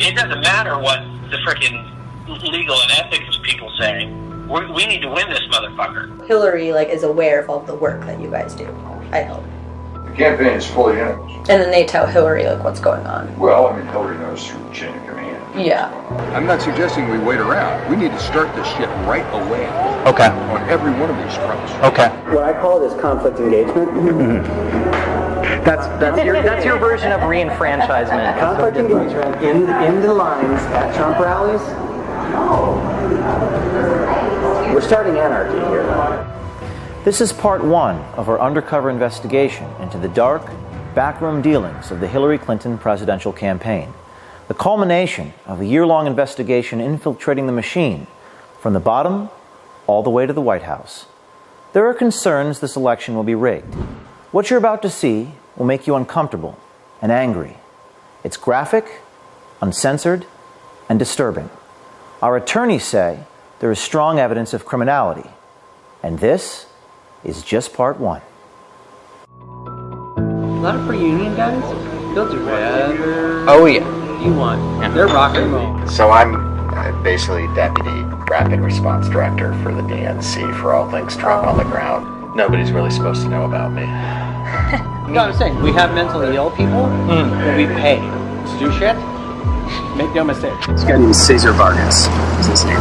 It doesn't matter what the frickin' legal and ethics people say. We need to win this motherfucker. Hillary, is aware of all the work that you guys do, I hope. The campaign is fully in it. And then they tell Hillary, what's going on. Well, Hillary knows through the chain of command. Yeah. I'm not suggesting we wait around. We need to start this shit right away. Okay. On every one of these fronts. Okay. What I call it is conflict engagement. Mm-hmm. That's your version of reenfranchisement. Conflict engagement in the lines at Trump rallies. We're starting anarchy here. This is part one of our undercover investigation into the dark, backroom dealings of the Hillary Clinton presidential campaign. The culmination of a year-long investigation infiltrating the machine from the bottom all the way to the White House. There are concerns this election will be rigged. What you're about to see will make you uncomfortable and angry. It's graphic, uncensored, and disturbing. Our attorneys say there is strong evidence of criminality, and this is just part one. A lot of pre-union guys, they'll do whatever you want. Yeah. They're rock and roll. So I'm basically Deputy Rapid Response Director for the DNC for all things Trump on the ground. Nobody's really supposed to know about me. You know what I'm saying? We have mentally ill people that we pay to do shit. Make no mistake. This guy named Cesar Vargas is his name.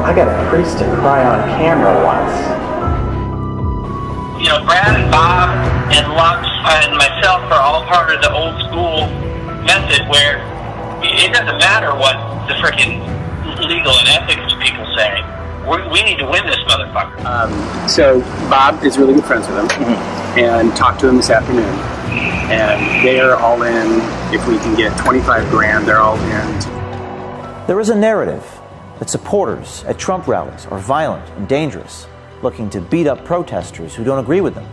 I got a priest to cry on camera once. Brad and Bob and Lux and myself are all part of the old school method where it doesn't matter what the frickin' legal and ethics people say. We need to win this motherfucker. So Bob is really good friends with him, and talked to him this afternoon. And they are all in. If we can get 25 grand, they're all in. There is a narrative that supporters at Trump rallies are violent and dangerous, looking to beat up protesters who don't agree with them.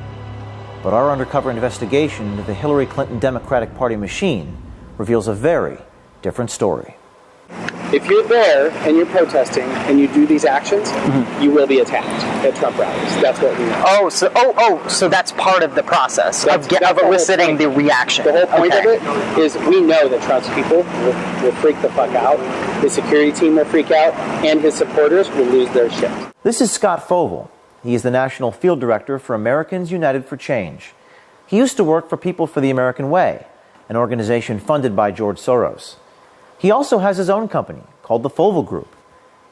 But our undercover investigation into the Hillary Clinton Democratic Party machine reveals a very different story. If you're there and you're protesting and you do these actions, you will be attacked at Trump rallies. That's what we know. So that's part of the process of eliciting the reaction. The whole point of it is we know that Trump's people will freak the fuck out. His security team will freak out, and his supporters will lose their shit. This is Scott Fogle. He is the National Field Director for Americans United for Change. He used to work for People for the American Way, an organization funded by George Soros. He also has his own company called the Fogle Group.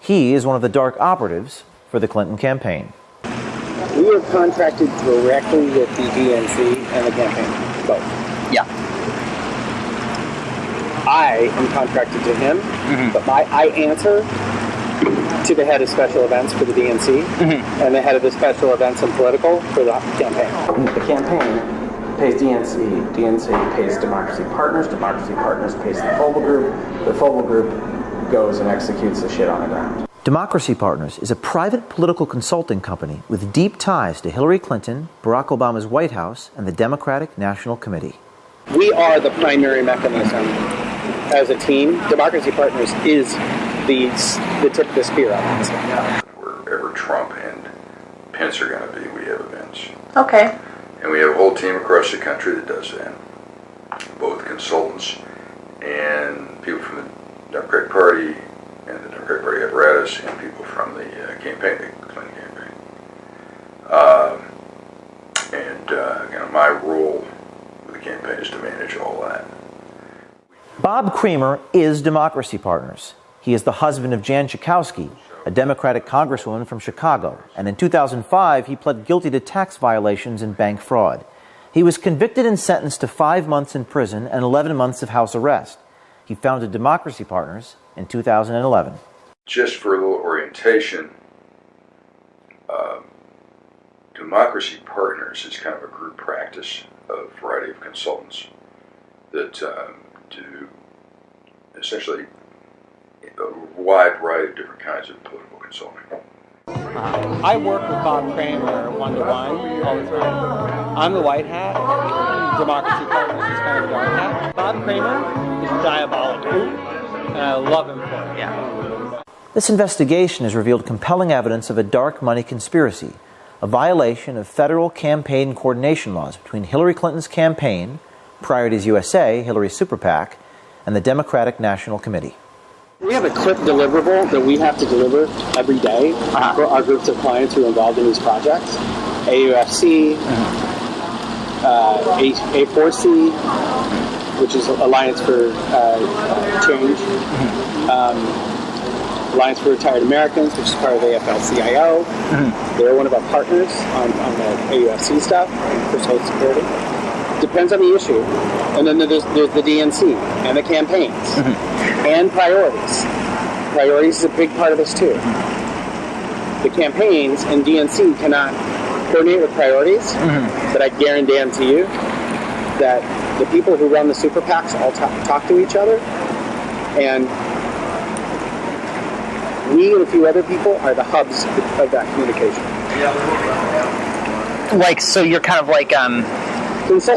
He is one of the dark operatives for the Clinton campaign. We are contracted directly with the DNC and the campaign, both. Yeah. I am contracted to him, but I answer to the head of special events for the DNC and the head of the special events and political for the campaign. The campaign pays DNC, DNC pays Democracy Partners pays the Fogle Group goes and executes the shit on the ground. Democracy Partners is a private political consulting company with deep ties to Hillary Clinton, Barack Obama's White House, and the Democratic National Committee. We are the primary mechanism as a team. Democracy Partners is the tip of the spear on this. Wherever Trump and Pence are going to be, we have events. Okay. And we have a whole team across the country that does that. Both consultants and people from the Democratic Party and the Democratic Party apparatus and people from the campaign, the Clinton campaign. My role with the campaign is to manage all that. Bob Creamer is Democracy Partners. He is the husband of Jan Schakowsky, a Democratic congresswoman from Chicago, and in 2005 he pled guilty to tax violations and bank fraud. He was convicted and sentenced to 5 months in prison and 11 months of house arrest. He founded Democracy Partners in 2011. Just for a little orientation, Democracy Partners is kind of a group practice of a variety of consultants that do essentially a wide variety of different kinds of political consulting. I work with Bob Creamer one-to-one all the time. I'm the white hat. Democracy Partners is kind of the dark hat. Bob Creamer is diabolical, and I love him for it. Yeah. This investigation has revealed compelling evidence of a dark money conspiracy, a violation of federal campaign coordination laws between Hillary Clinton's campaign, Priorities USA, Hillary's super PAC, and the Democratic National Committee. We have a quick deliverable that we have to deliver every day for our groups of clients who are involved in these projects. AUFC, A4C, which is Alliance for Change, Alliance for Retired Americans, which is part of AFL-CIO. They're one of our partners on the AUFC stuff for social security. Depends on the issue. And then there's the DNC and the campaigns and priorities. Priorities is a big part of this too. The campaigns and DNC cannot coordinate with priorities, but I guarantee you that the people who run the super PACs all talk to each other, and we and a few other people are the hubs of that communication. Like, so you're kind of like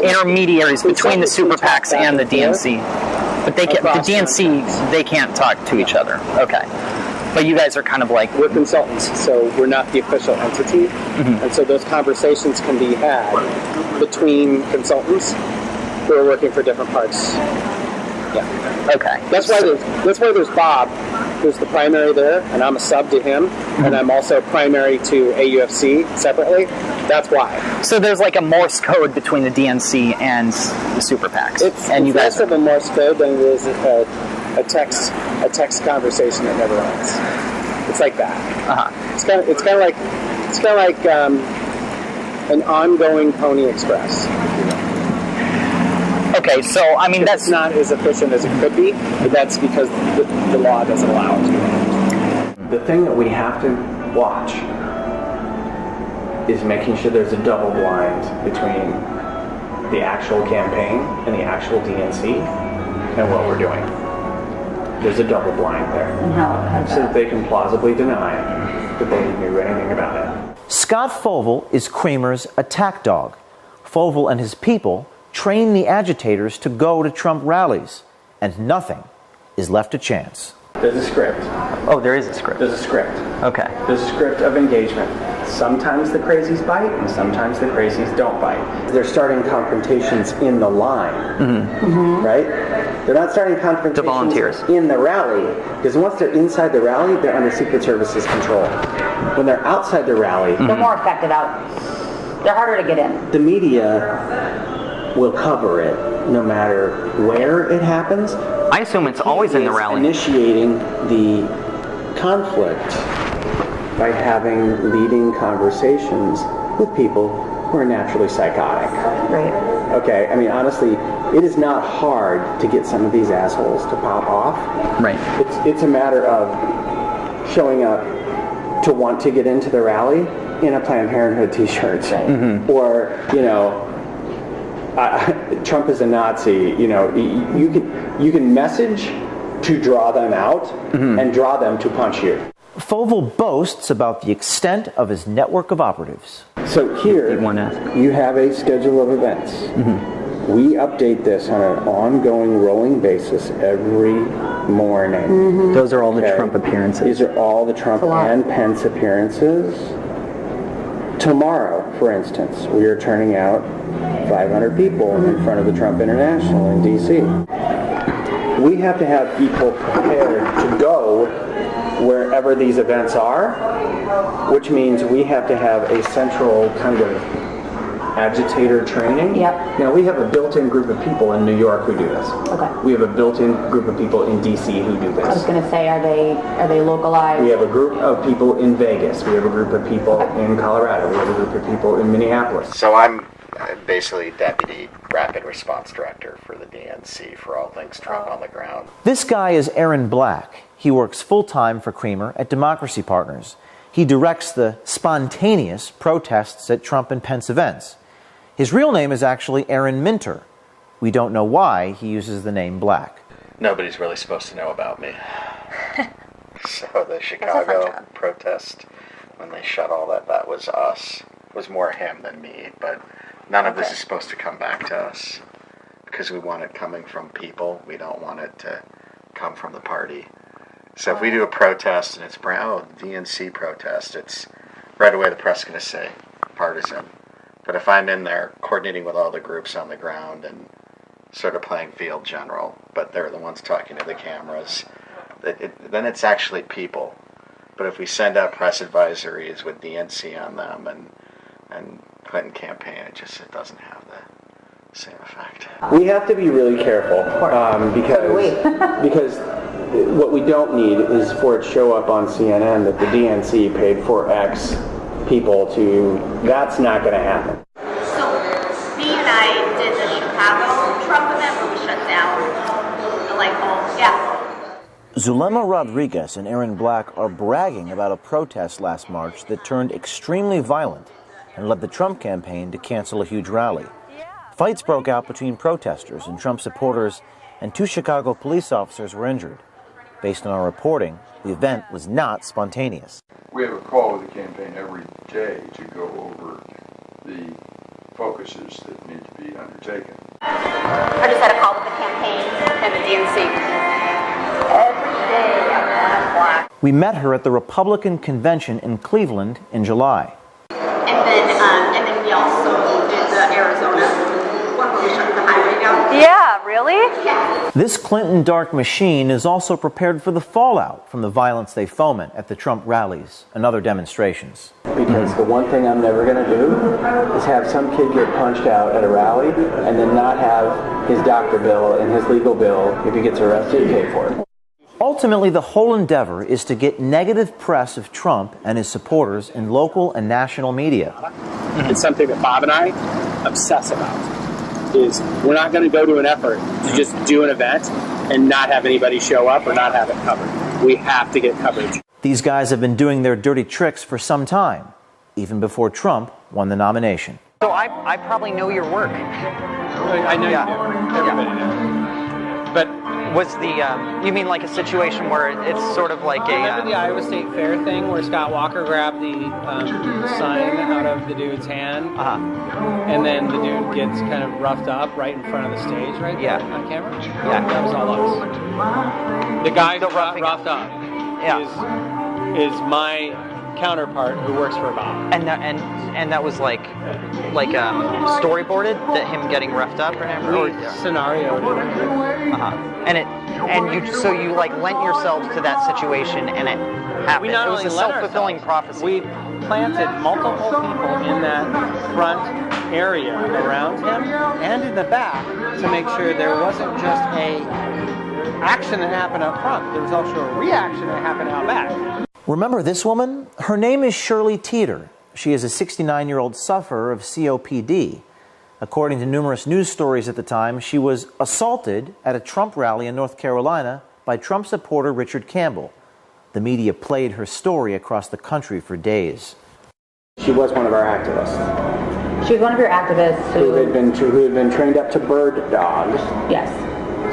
intermediaries between the super PACs and the DNC. But the DNC, they can't talk to each other. Okay. But you guys are kind of like... We're consultants, so we're not the official entity. And so those conversations can be had between consultants who are working for different parts. Yeah. Okay. That's why there's Bob, who's the primary there, and I'm a sub to him, and I'm also primary to AUFC separately. That's why. So there's like a Morse code between the DNC and the super PACs. It's less of a Morse code than it is a text conversation that never ends. It's like that. It's kind of like an ongoing Pony Express. Okay, so I mean that's not as efficient as it could be, but that's because the law doesn't allow it to. The thing that we have to watch is making sure there's a double blind between the actual campaign and the actual DNC and what we're doing. There's a double blind there. And how so that they can plausibly deny that they knew anything about it. Scott Fovel is Kramer's attack dog. Fovel and his people train the agitators to go to Trump rallies, and nothing is left to chance. There's a script. Oh, there is a script. There's a script. Okay. There's a script of engagement. Sometimes the crazies bite, and sometimes the crazies don't bite. They're starting confrontations in the line, right? They're not starting confrontations to volunteers in the rally, because once they're inside the rally, they're under Secret Service's control. When they're outside the rally, they're more affected out. They're harder to get in. The media will cover it no matter where it happens. I assume it's always in the rally. Initiating the conflict by having leading conversations with people who are naturally psychotic. Right. Okay, I mean, honestly, it is not hard to get some of these assholes to pop off. Right. It's a matter of showing up to want to get into the rally in a Planned Parenthood t-shirt. Or, you know, Trump is a Nazi. You know, you can message to draw them out and draw them to punch you. Fovel boasts about the extent of his network of operatives. So here, you have a schedule of events. We update this on an ongoing, rolling basis every morning. Those are all the Trump appearances. These are all the Trump and Pence appearances. Tomorrow, for instance, we are turning out 500 people in front of the Trump International in D.C. We have to have people prepared to go wherever these events are, which means we have to have a central kind of agitator training. Yep. Now, we have a built-in group of people in New York who do this. Okay. We have a built-in group of people in D.C. who do this. I was going to say, are they localized? We have a group of people in Vegas. We have a group of people in Colorado. We have a group of people in Minneapolis. So I'm basically Deputy Rapid Response Director for the DNC for all things Trump on the ground. This guy is Aaron Black. He works full-time for Kramer at Democracy Partners. He directs the spontaneous protests at Trump and Pence events. His real name is actually Aaron Minter. We don't know why he uses the name Black. Nobody's really supposed to know about me. So the Chicago protest, when they shut all that was us. It was more him than me, but none of this is supposed to come back to us because we want it coming from people. We don't want it to come from the party. So if we do a protest and it's DNC protest, it's right away the press is going to say partisan. But if I'm in there coordinating with all the groups on the ground and sort of playing field general, but they're the ones talking to the cameras. Then it's actually people. But if we send out press advisories with DNC on them and Clinton campaign, it doesn't have the same effect. We have to be really careful because what we don't need is for it to show up on CNN that the DNC paid for X people to. That's not going to happen. So, me and I did the Chicago Trump event where we shut down the light bulbs. Yeah. Zulema Rodriguez and Aaron Black are bragging about a protest last March that turned extremely violent and led the Trump campaign to cancel a huge rally. Fights broke out between protesters and Trump supporters, and 2 Chicago police officers were injured. Based on our reporting, the event was not spontaneous. We have a call with the campaign every day to go over the focuses that need to be undertaken. I just had a call with the campaign and the DNC every day at 1 o'clock. We met her at the Republican convention in Cleveland in July. And then we also did the Arizona one where we shut the highway down. Yeah, really? Yeah. This Clinton dark machine is also prepared for the fallout from the violence they foment at the Trump rallies and other demonstrations. Because the one thing I'm never going to do is have some kid get punched out at a rally and then not have his doctor bill and his legal bill, if he gets arrested, pay for it. Ultimately, the whole endeavor is to get negative press of Trump and his supporters in local and national media. It's something that Bob and I obsess about. Is we're not going to go to an effort to just do an event and not have anybody show up or not have it covered. We have to get coverage. These guys have been doing their dirty tricks for some time, even before Trump won the nomination. So I probably know your work. I know you do. Everybody knows. But was the you mean like a situation where it's sort of like remember the Iowa State Fair thing where Scott Walker grabbed the sign out of the dude's hand, and then the dude gets kind of roughed up right in front of the stage, right? Yeah. There on camera. Yeah, that was all us. The guy who got roughed up is my counterpart who works for Bob. And that was like storyboarded, that him getting roughed up or whatever. We scenarioed it. So you like lent yourself to that situation, and it happened. It was a self-fulfilling prophecy. We planted multiple people in that front area around him and in the back to make sure there wasn't just a action that happened up front. There was also a reaction that happened out back. Remember this woman? Her name is Shirley Teeter. She is a 69-year-old sufferer of COPD. According to numerous news stories at the time, she was assaulted at a Trump rally in North Carolina by Trump supporter Richard Campbell. The media played her story across the country for days. She was one of our activists. She was one of your activists who had been trained up to bird dogs. Yes.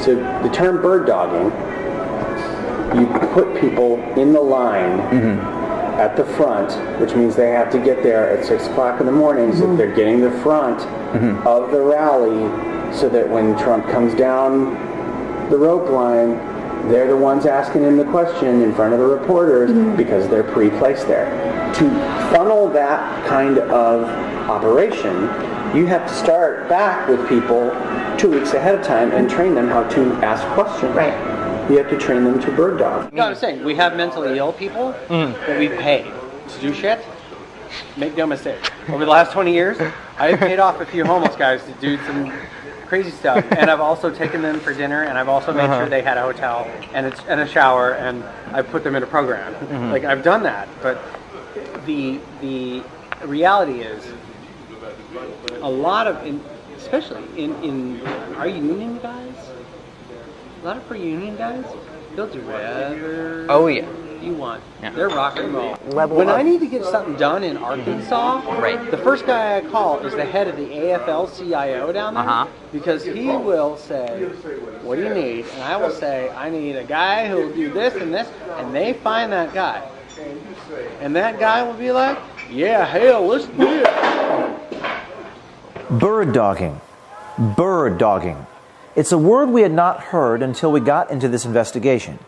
So the term bird dogging, you put people in the line at the front, which means they have to get there at 6 o'clock in the morning, so they're getting the front of the rally, so that when Trump comes down the rope line, they're the ones asking him the question in front of the reporters because they're pre-placed there. To funnel that kind of operation, you have to start back with people 2 weeks ahead of time and train them how to ask questions. Right. You have to train them to bird dog. No, I'm saying, we have mentally ill people that we pay to do shit. Make no mistake. Over the last 20 years, I've paid off a few homeless guys to do some crazy stuff. And I've also taken them for dinner, and I've also made sure they had a hotel and a shower, and I've put them in a program. Like, I've done that. But the reality is, a lot of, especially in our union guys, a lot of per-union guys, they'll do whatever you want. Yeah. They're rock and roll. When I need to get something done in Arkansas, the first guy I call is the head of the AFL-CIO down there, because he will say, what do you need? And I will say, I need a guy who will do this and this, and they find that guy. And that guy will be like, yeah, hell, let's do it. Bird dogging. Bird dogging. It's a word we had not heard until we got into this investigation.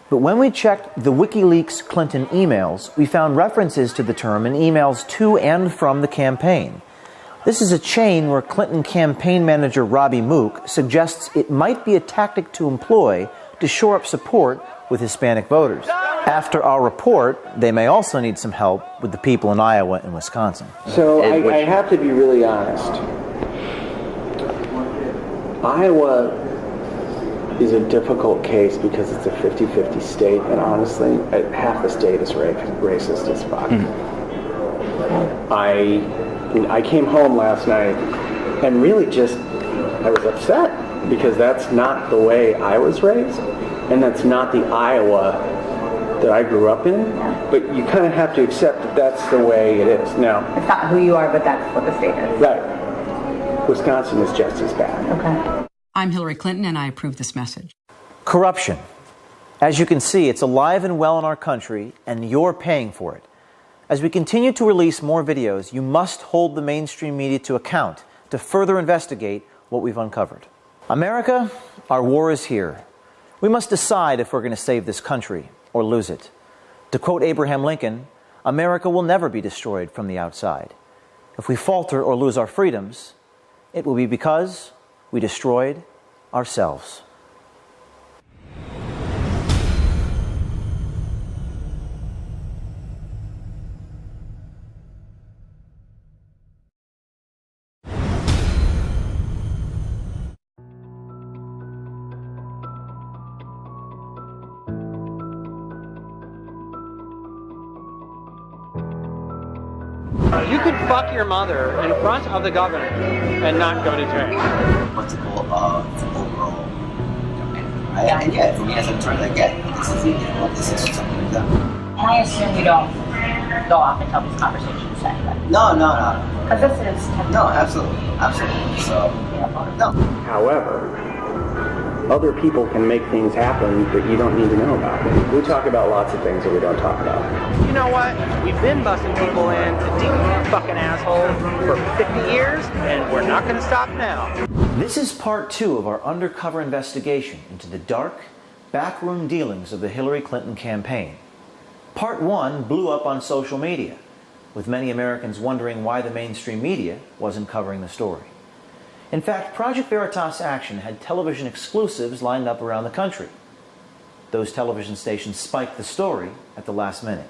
But when we checked the WikiLeaks Clinton emails, we found references to the term in emails to and from the campaign. This is a chain where Clinton campaign manager Robbie Mook suggests it might be a tactic to employ to shore up support with Hispanic voters. After our report, they may also need some help with the people in Iowa and Wisconsin. So I have to be really honest. Iowa is a difficult case because it's a 50-50 state, and honestly, half the state is racist as fuck. I came home last night and really I was upset because that's not the way I was raised, and that's not the Iowa that I grew up in, but you kind of have to accept that that's the way it is. Now, It's not who you are, but that's what the state is. right, Wisconsin is just as bad. Okay. I'm Hillary Clinton, and I approve this message. Corruption. As you can see, it's alive and well in our country, and you're paying for it. As we continue to release more videos, you must hold the mainstream media to account to further investigate what we've uncovered. America, our war is here. We must decide if we're going to save this country or lose it. To quote Abraham Lincoln, America will never be destroyed from the outside. If we falter or lose our freedoms, it will be because we destroyed ourselves. You could fuck your mother in front of the governor and not go to jail. What's the goal of the overall campaign? And yeah, for me as a attorney, this is something we've done. And I assume you don't go off and tell these conversations to anybody. No. Because this is technically... No, absolutely. So, no. However, other people can make things happen that you don't need to know about. We talk about lots of things that we don't talk about. You know what? We've been busting people in, a fucking asshole, for 50 years, and we're not going to stop now. This is part 2 of our undercover investigation into the dark, backroom dealings of the Hillary Clinton campaign. Part 1 blew up on social media, with many Americans wondering why the mainstream media wasn't covering the story. In fact, Project Veritas Action had television exclusives lined up around the country. Those television stations spiked the story at the last minute.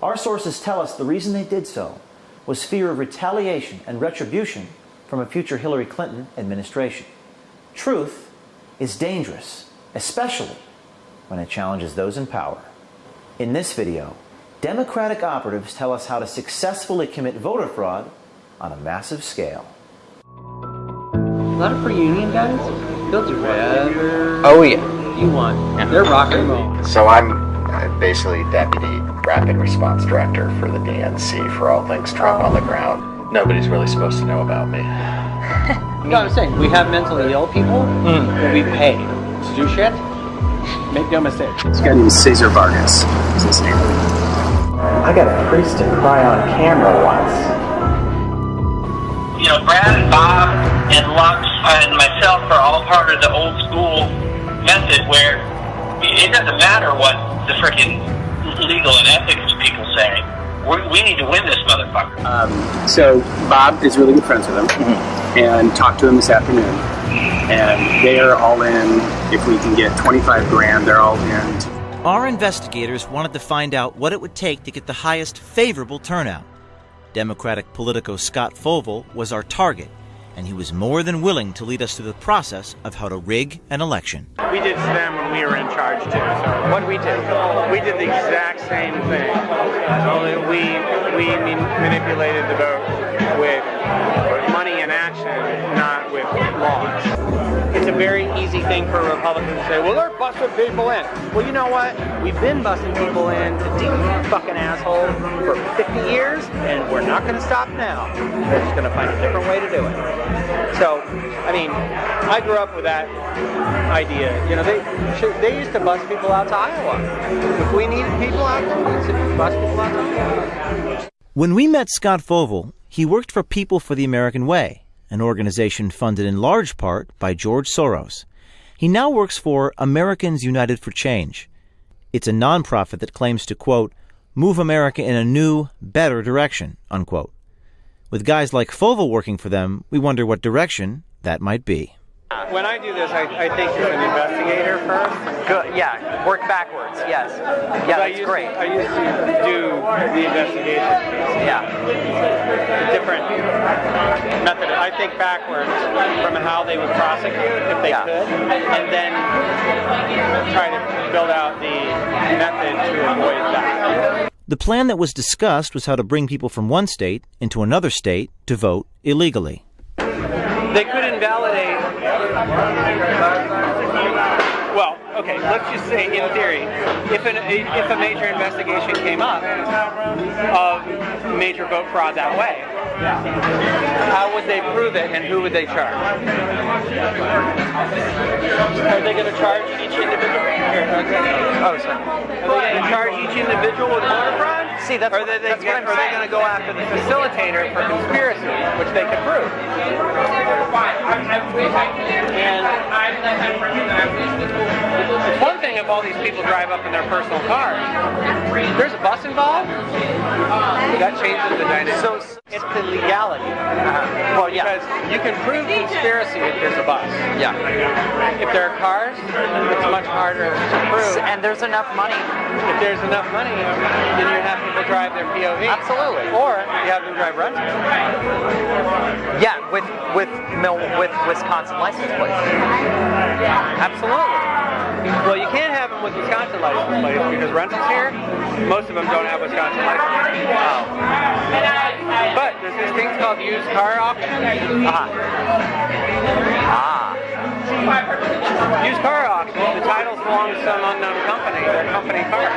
Our sources tell us the reason they did so was fear of retaliation and retribution from a future Hillary Clinton administration. Truth is dangerous, especially when it challenges those in power. In this video, Democratic operatives tell us how to successfully commit voter fraud on a massive scale. A lot of free union guys, they'll do whatever you want. Yeah. They're rock and roll. So I'm basically Deputy Rapid Response Director for the DNC for all things Trump on the ground. Nobody's really supposed to know about me. You know what I'm saying? We have mentally ill people that we pay to do shit. Make no mistake. This guy named Cesar Vargas is his name. I got a priest to cry on camera once. You know, Brad and Bob and Lux and myself are all part of the old school method where it doesn't matter what the freaking legal and ethics people say. We need to win this motherfucker. So Bob is really good friends with him, and talked to him this afternoon, and they are all in. If we can get 25 grand, they're all in. Our investigators wanted to find out what it would take to get the highest favorable turnout. Democratic politico Scott Fovel was our target, and he was more than willing to lead us through the process of how to rig an election. We did to them when we were in charge too. So what did we do? We did the exact same thing. Only we manipulated the vote with money and action, not with laws. It's a very easy thing for Republicans to say, well, they're busting people in. Well, you know what? We've been busting people in, a fucking asshole, for 50 years, and we're not going to stop now. We're just going to find a different way to do it. So, I mean, I grew up with that idea. You know, they used to bus people out to Iowa. If we needed people out there, we used to bus people out to Iowa. When we met Scott Fovel, he worked for People for the American Way, an organization funded in large part by George Soros. He now works for Americans United for Change. It's a nonprofit that claims to, quote, move America in a new, better direction, unquote. With guys like Fovel working for them, we wonder what direction that might be. When I do this, I think you're an investigator first. Good. Yeah. Work backwards. Yes. Yeah, that's great. I used to do the investigation. Yeah. Different method. I think backwards from how they would prosecute if they could, and then try to build out the method to avoid that. The plan that was discussed was how to bring people from one state into another state to vote illegally. They could invalidate. Well, okay, let's just say in theory, if a major investigation came up of major vote fraud that way, how would they prove it and who would they charge? Are they going to charge each individual? Oh, sorry. Are they going to charge each individual with voter fraud? See, that's what I'm saying. Are they going to go after the facilitator for conspiracy, which they could prove? And it's one thing if all these people drive up in their personal cars. There's a bus involved. That changes the dynamic. So it's the legality. Well, yeah. Because you can prove conspiracy if there's a bus. Yeah. If there are cars, it's much harder to prove. And there's enough money. If there's enough money, then you have people drive their POV. Absolutely. Or you have them drive rentals. Yeah, with Wisconsin license plates. Absolutely. Well, you can't have them with Wisconsin license plates because rentals here, most of them don't have Wisconsin license plates. Oh. But there's these things called used car auctions. Used car auctions, the titles belong to some unknown company. They're company cars.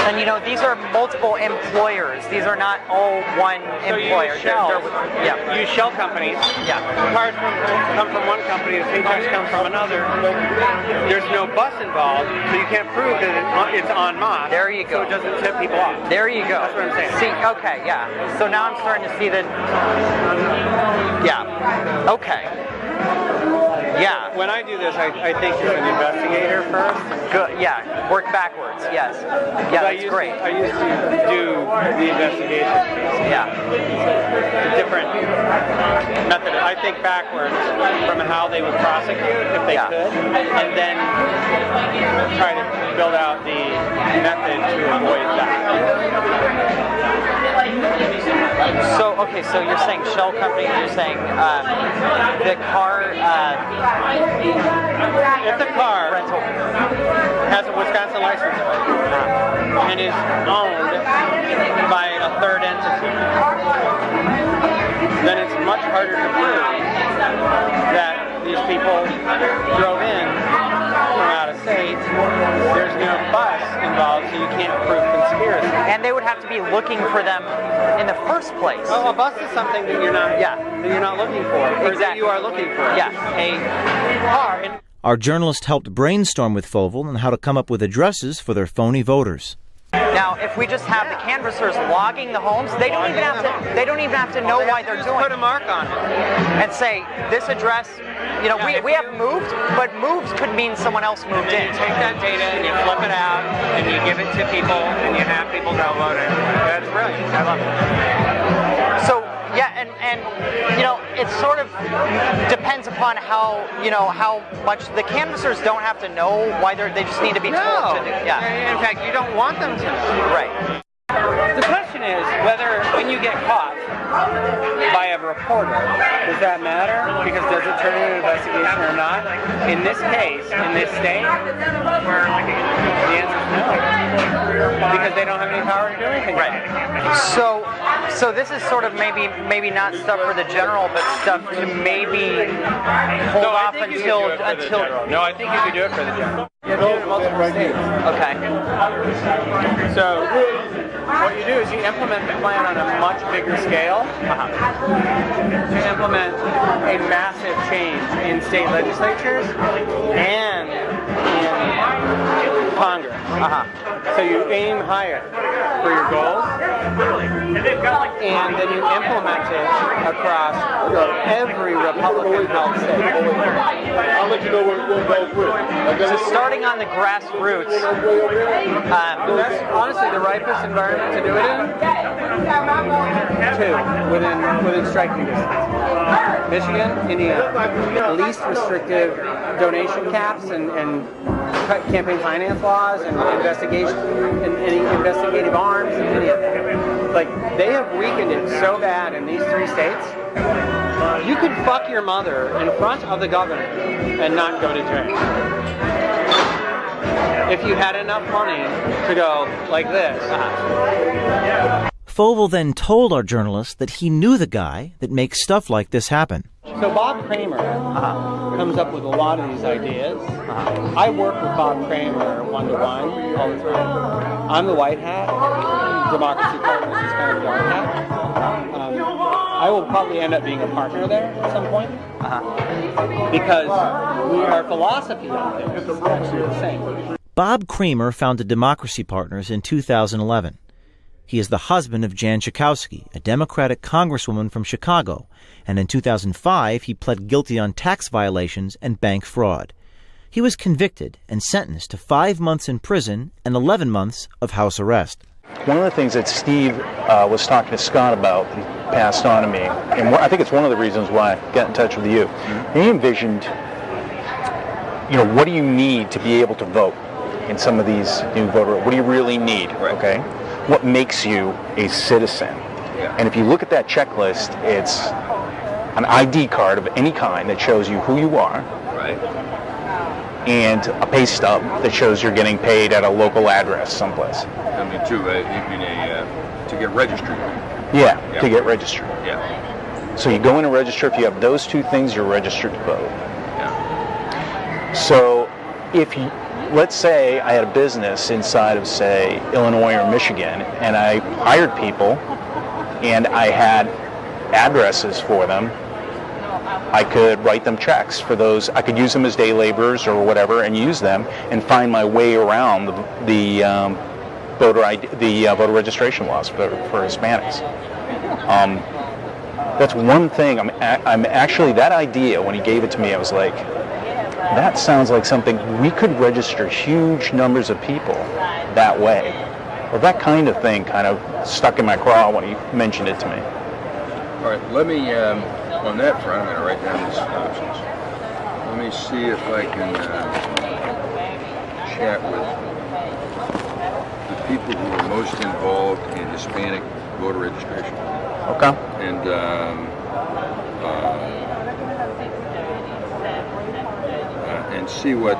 And you know, these are multiple employers. These are not all one employer. Use shell companies. Yeah. Cars come from one company, the paychecks come from another. There's no bus involved, so you can't prove that it's en masse. There you go. So it doesn't tip people off. There you go. That's what I'm saying. See, okay, yeah. So now I'm starting to see that. Yeah. Okay. Yeah. When I do this, I think you're an investigator first. Good. Yeah. Work backwards. Yes. Yeah, that's great. I used to do the investigation. Yeah. Different method. I think backwards from how they would prosecute if they could, and then try to build out the method to avoid that. So, okay, so you're saying shell company, you're saying the car... if the car rental has a Wisconsin license plate and is owned by a third entity, then it's much harder to prove that these people drove in from out of state. There's no bus involved, so you can't prove conspiracy. And they would have to be looking for them in the first place. Oh, a bus is something that you're not. Yeah. That you're not looking for, or that you are looking for. Yeah. A car. Our journalist helped brainstorm with Fovel on how to come up with addresses for their phony voters. Now, if we just have the canvassers logging the homes, they don't even have to. They don't even have to know why they're doing. Put a mark on it and say this address. You know, we have moved, but moves could mean someone else moved in. You take that data and you flip it out and you give it to people and you have people go voting. That's brilliant. I love it. So. Yeah, and you know, it sort of depends upon how much the canvassers don't have to know why they just need to be told to do. Yeah. In fact, you don't want them to know. Right. The question is whether when you get caught by a reporter, does that matter? Because does it turn into an investigation or not? In this case, in this state, the answer is no. Because they don't have any power to do anything. Right. So this is sort of maybe not stuff for the general, but stuff to maybe hold off until. No, I think you could do it for the general. You have to do it in multiple states. Okay. So what you do is you implement the plan on a much bigger scale to implement a massive change in state legislatures and in Congress. So you aim higher for your goals, and then you implement it across every Republican-held state. So starting on the grassroots. That's honestly the ripest environment to do it in. 2, within striking distance. Michigan, Indiana. Least restrictive donation caps and campaign finance laws and investigation and any investigative arms and any of that. Like, they have weakened it so bad in these 3 states. You could fuck your mother in front of the governor and not go to jail. If you had enough money to go like this. Fovel then told our journalist that he knew the guy that makes stuff like this happen. So Bob Kramer comes up with a lot of these ideas. I work with Bob Kramer one-to-one all the time. I'm the white hat. Democracy Partners is kind of the dark hat. I will probably end up being a partner there at some point. Because our philosophy on things is actually the same. Bob Kramer founded Democracy Partners in 2011. He is the husband of Jan Schakowsky, a Democratic congresswoman from Chicago, and in 2005 he pled guilty on tax violations and bank fraud. He was convicted and sentenced to 5 months in prison and 11 months of house arrest. One of the things that Steve was talking to Scott about and passed on to me, and I think it's one of the reasons why I got in touch with you, he envisioned, what do you need to be able to vote in some of these new voter, what do you really need, okay? What makes you a citizen? And if you look at that checklist, it's an ID card of any kind that shows you who you are, and a pay stub that shows you're getting paid at a local address someplace. I mean, to get registered. Yeah, to get registered. Yeah. So you go in and register. If you have those 2 things, you're registered to vote. Yeah. So if you, let's say I had a business inside of, say, Illinois or Michigan, and I hired people, and I had addresses for them, I could write them checks for those. I could use them as day laborers or whatever, and use them and find my way around the voter registration laws for Hispanics. That's one thing. I'm actually, that idea, when he gave it to me, I was like, that sounds like something we could register huge numbers of people that way. Well, that kind of thing kind of stuck in my craw when he mentioned it to me. All right, let me, on that front, I'm going to write down these options. Let me see if I can chat with the people who are most involved in Hispanic voter registration. Okay. And see what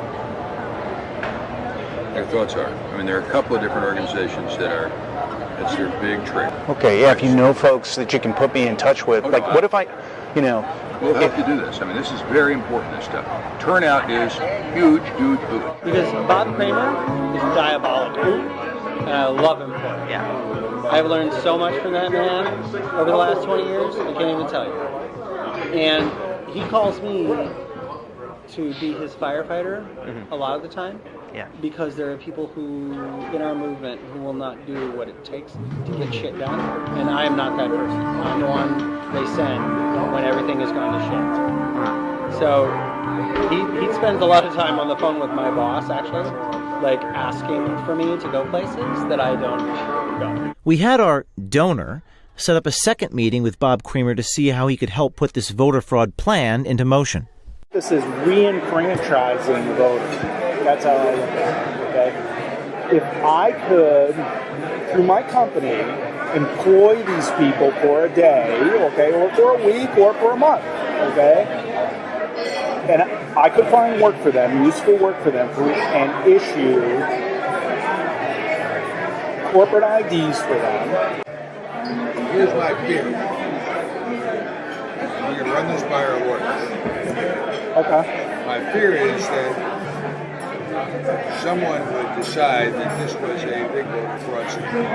their thoughts are. I mean, there are a couple of different organizations that's their big trick. Okay, yeah, if you know folks that you can put me in touch with, what if I, We'll help you do this. I mean, this is very important, this stuff. Turnout is huge. Because Bob Kramer is diabolical, and I love him for it. Yeah. I've learned so much from that man over the last 20 years, I can't even tell you. And he calls me to be his firefighter a lot of the time. Yeah. Because there are people who, in our movement, who will not do what it takes to get shit done. And I am not that person. I'm the one they send when everything has gone to shit. So he spends a lot of time on the phone with my boss, actually, like asking for me to go places that I don't go. We had our donor set up a second meeting with Bob Kramer to see how he could help put this voter fraud plan into motion. This is re-enfranchising the voters. That's how I look at it, okay? If I could, through my company, employ these people for a day, okay, or for a week, or for a month, okay? And I could find work for them, useful work for them, and issue corporate IDs for them. Here's my fear. We can run this by our lawyers. Okay. My fear is that someone would decide that this was a big voter fraud scheme.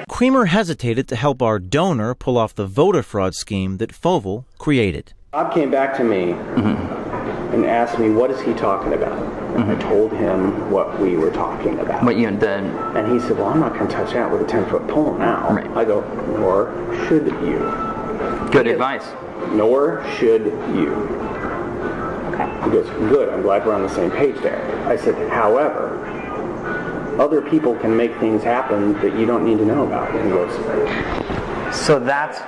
Kramer hesitated to help our donor pull off the voter fraud scheme that Fovel created. Bob came back to me and asked me, what is he talking about? I told him what we were talking about. What you had done. And he said, well, I'm not going to touch that with a 10-foot pole now. Right. I go, nor should you. Good advice. Nor should you. Okay. He goes, good, I'm glad we're on the same page there. I said, however, other people can make things happen that you don't need to know about. And he goes, so that's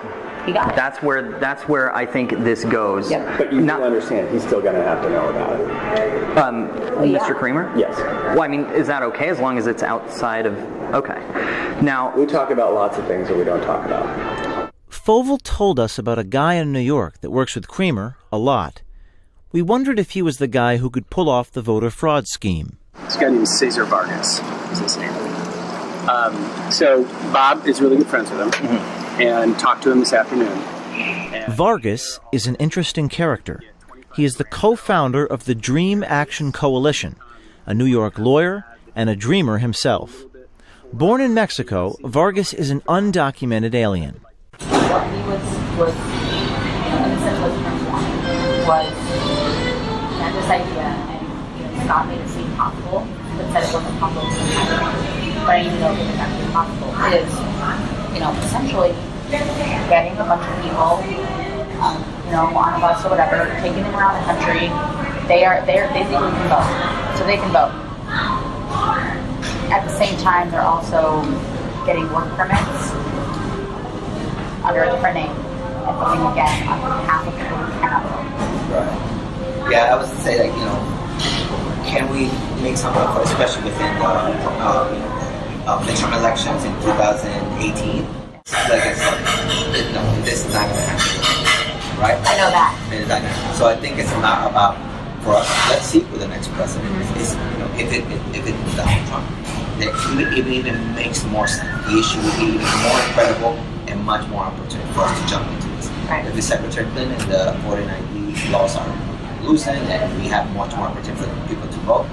where I think this goes. Yep. But you do understand, he's still going to have to know about it. Mr. Creamer? Yes. Well, I mean, is that okay as long as it's outside of... Okay. Now... We talk about lots of things that we don't talk about. Foval told us about a guy in New York that works with Creamer a lot. We wondered if he was the guy who could pull off the voter fraud scheme. This guy named Cesar Vargas is his name. So Bob is really good friends with him, and talked to him this afternoon. Vargas is an interesting character. He is the co-founder of the Dream Action Coalition, a New York lawyer and a dreamer himself. Born in Mexico, Vargas is an undocumented alien. What he was in a sense was transforming was that this idea, and Scott made it seem possible, but said it wasn't possible to but I even know that it's actually possible, is, essentially getting a bunch of people, on a bus or whatever, taking them around the country. They legally can vote, so they can vote. At the same time, they're also getting work permits under a different name and voting again on behalf of people who cannot vote. Right. Yeah, I was to say, can we make something for, especially within the midterm elections in 2018? No, this is not going to happen, right? I know that. It is not gonna happen. So I think it's not about, for us, let's see who the next president is. If it's Donald Trump, it even makes more sense. The issue would be even more incredible and much more opportunity for us to jump into this. Right. If the Secretary Clinton and the 49D laws are loosened and we have much more opportunity for people to vote,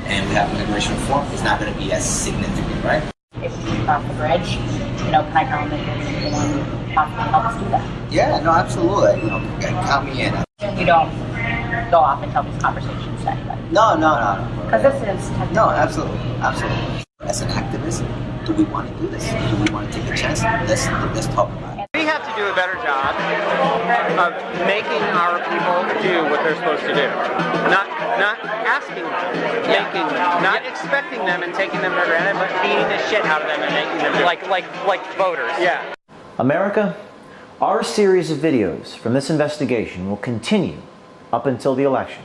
and we have immigration reform, it's not going to be as significant, right? If we cross the bridge, can I count on you possibly help us do that? Yeah, no, absolutely. Count me in. You don't go off and tell these conversations to anybody. No. Because this is no, absolutely. As an activist, do we want to do this? Do we want to take a chance? Let's talk about it. We have to do a better job of making our people do what they're supposed to do. Not asking them, making them, not expecting them and taking them for granted, but beating the shit out of them and making them do like voters. Yeah. America, our series of videos from this investigation will continue up until the election.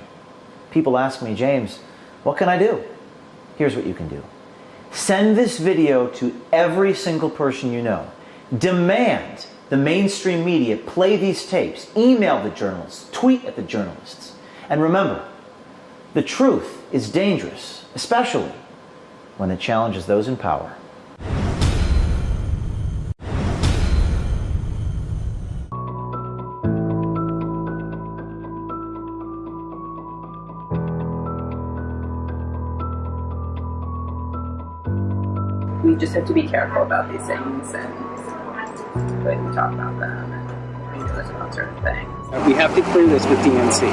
People ask me, James, what can I do? Here's what you can do. Send this video to every single person you know. Demand the mainstream media play these tapes. Email the journalists. Tweet at the journalists. And remember, the truth is dangerous, especially when it challenges those in power. We just have to be careful about these things and the way we talk about them and about certain things. We have to clear this with DNC.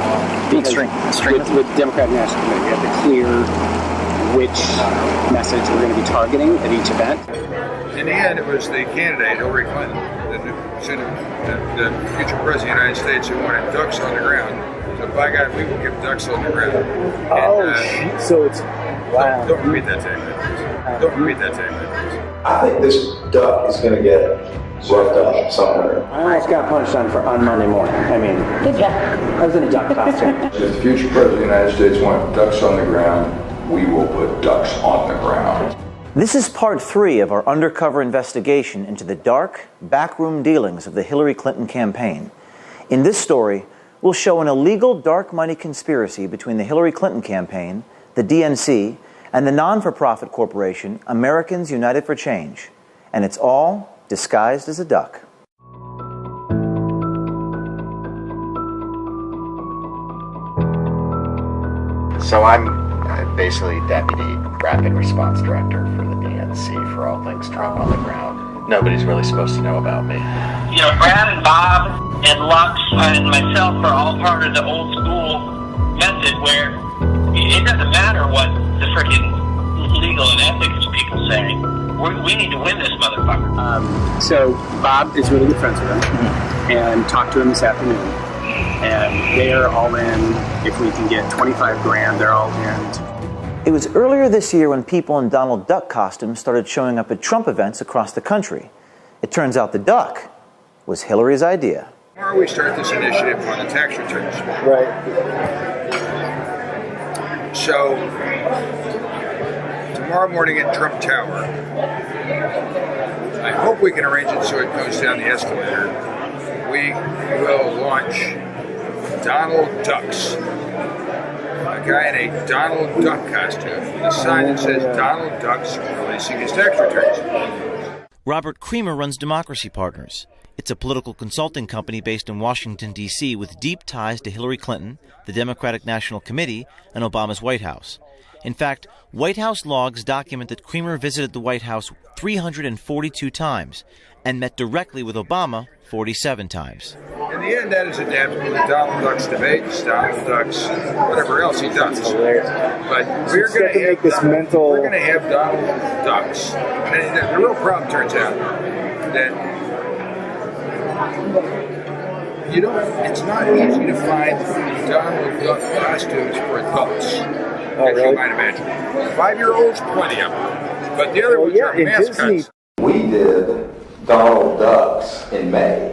With Democratic National Committee, we have to clear which message we're going to be targeting at each event. In the end, it was the candidate, Hillary Clinton, the future president of the United States, who wanted ducks on the ground. So by God, we will give ducks on the ground. So it's... Wow. Don't repeat that tape. Don't repeat that tape. I think this duck is going to get roughed up somewhere. I almost got punched on Monday morning. I mean, did ya? I was in a duck costume. If the future president of the United States wants ducks on the ground, we will put ducks on the ground. This is part 3 of our undercover investigation into the dark, backroom dealings of the Hillary Clinton campaign. In this story, we'll show an illegal dark money conspiracy between the Hillary Clinton campaign, the DNC, and the non-for-profit corporation Americans United for Change. And it's all disguised as a duck. So I'm basically Deputy Rapid Response Director for the DNC for all things Trump on the ground. Nobody's really supposed to know about me. Brad and Bob and Lux and myself are all part of the old school method where it doesn't matter what the freaking legal and ethics people say. We need to win this motherfucker. So Bob is really good friends with him, and talked to him this afternoon, and they are all in. If we can get 25 grand, they're all in. It was earlier this year when people in Donald Duck costumes started showing up at Trump events across the country. It turns out the duck was Hillary's idea. Tomorrow we start this initiative on the tax returns. Right. So, tomorrow morning in Trump Tower, I hope we can arrange it so it goes down the escalator. We will launch Donald Ducks. A guy in a Donald Duck costume with a sign that says Donald Duck's releasing his tax returns. Robert Creamer runs Democracy Partners. It's a political consulting company based in Washington, D.C. with deep ties to Hillary Clinton, the Democratic National Committee, and Obama's White House. In fact, White House logs document that Creamer visited the White House 342 times and met directly with Obama 47 times. In the end, that is adapted to Donald Duck's debates, Donald Duck's whatever else he does. But we're going to have this mental. We're going to have Donald Ducks, and the real problem turns out that it's not easy to find Donald Duck costumes for adults, as you might imagine. 5-year-olds, plenty of them, but the other ones are mascots. We did Donald Ducks in May.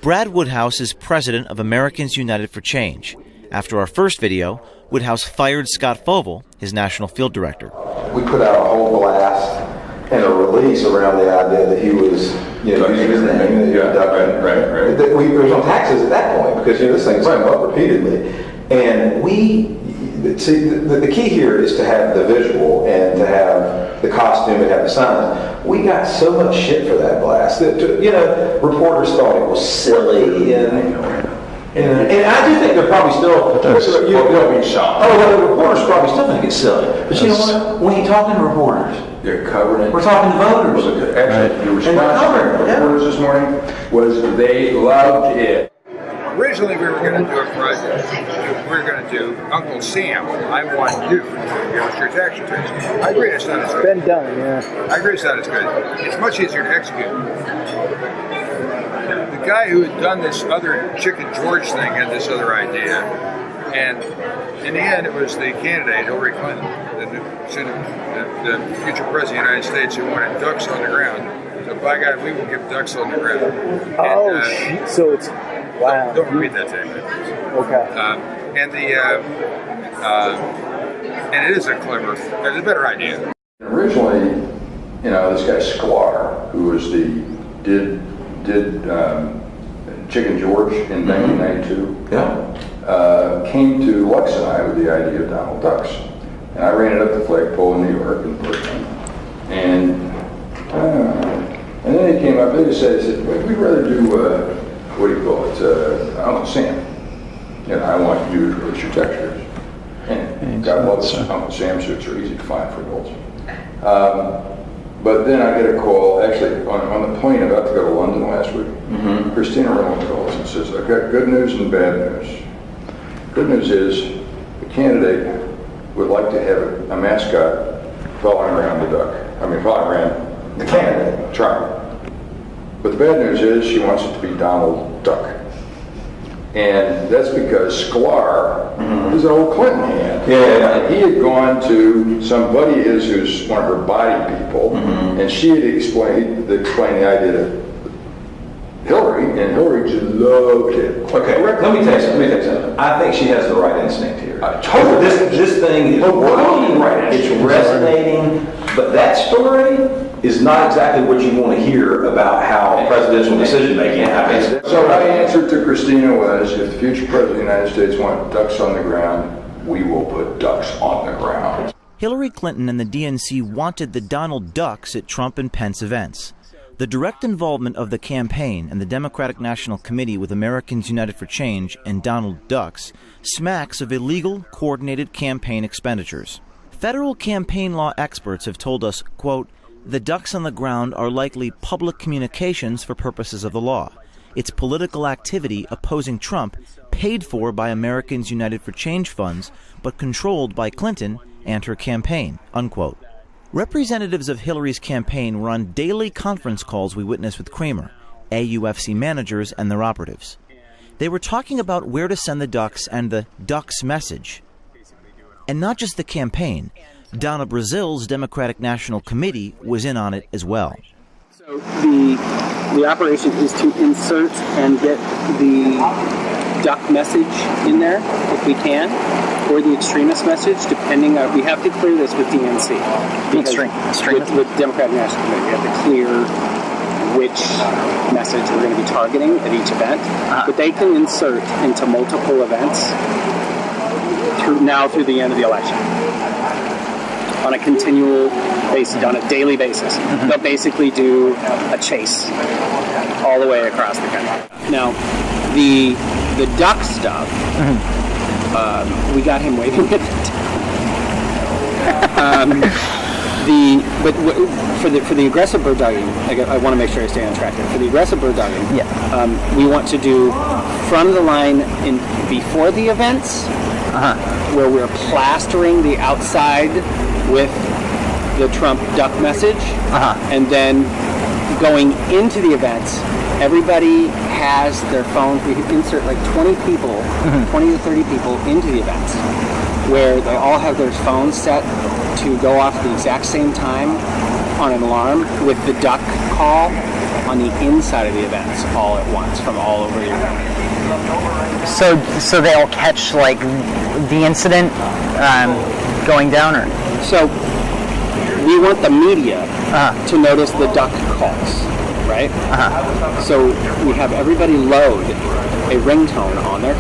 Brad Woodhouse is president of Americans United for Change. After our first video, Woodhouse fired Scott Fovel, his national field director. We put out a whole blast and a release around the idea that he was, using his name, right. That we were on taxes at that point because this thing's come up repeatedly, and the key here is to have the visual and to have the costume and have the signs. We got so much shit for that blast that reporters thought it was silly and I do think they're probably still being shot. The reporters probably still think it's silly. But you know what? We ain't talking to reporters. They're covering it. We're talking to voters. Actually, the response to the reporters this morning was they loved it. Originally, we were going to do a project. We were going to do Uncle Sam. I want you to give us your tax returns. I agree, it's not as good. Been done, yeah. I agree, it's not as good. It's much easier to execute. The guy who had done this other Chicken George thing had this other idea, and in the end, it was the candidate Hillary Clinton, the future president of the United States, who wanted ducks on the ground. So, by God, we will give ducks on the ground. And, so it's wow. Don't repeat that to me. Okay. And it is a clever, it's a better idea. Originally, this guy Sklar, who was did Chicken George in 1992, came to Lux and I with the idea of Donald Ducks. And I ran it up the flagpole in New York and put it in. And then they came up, they said, we'd rather do, what do you call it, Uncle Sam. I want you to release your tax returns. And God loves Uncle Sam suits are easy to find for adults. But then I get a call, actually, on the plane about to go to London last week. Christina Reynolds calls and says, I've got good news and bad news. Good news is the candidate would like to have a mascot following around following around the candidate, Trump. But the bad news is she wants it to be Donald Duck. And that's because Sklar is an old Clinton hand. And he had gone to some buddy of his who's one of her body people, and she had explained the idea to Hillary, and Hillary just loved it. Okay, let me tell you something. I think she has the right instinct here. Totally. This thing is working. It's resonating, but that story is not exactly what you want to hear about how presidential decision making happens. So my answer to Christina was, if the future president of the United States wants ducks on the ground, we will put ducks on the ground. Hillary Clinton and the DNC wanted the Donald Ducks at Trump and Pence events. The direct involvement of the campaign and the Democratic National Committee with Americans United for Change and Donald Ducks smacks of illegal, coordinated campaign expenditures. Federal campaign law experts have told us, quote, the ducks on the ground are likely public communications for purposes of the law. It's political activity opposing Trump, paid for by Americans United for Change funds, but controlled by Clinton and her campaign, unquote. Representatives of Hillary's campaign were on daily conference calls we witnessed with Kramer, AUFC managers, and their operatives. They were talking about where to send the ducks and the ducks message. And not just the campaign. Donna Brazil's Democratic National Committee was in on it as well. So the operation is to insert and get the duck message in there, if we can, or the extremist message, depending on, we have to clear this with DNC. With Democratic National Committee, we have to clear which message we're going to be targeting at each event. But they can insert into multiple events through the end of the election on a continual basis, on a daily basis. They'll basically do a chase all the way across the country. Now, the duck stuff, we got him waiting with it. For the aggressive bird dogging, I want to make sure I stay on track here. For the aggressive bird dogging, we want to do front of the line before the events, where we're plastering the outside with the Trump duck message, and then going into the events, everybody has their phones. We insert like 20 people, 20 to 30 people into the events, where they all have their phones set to go off at the exact same time on an alarm with the duck call on the inside of the events all at once from all over your So they'll catch like the incident going down, or so we want the media to notice the duck calls, right? So we have everybody load a ringtone on their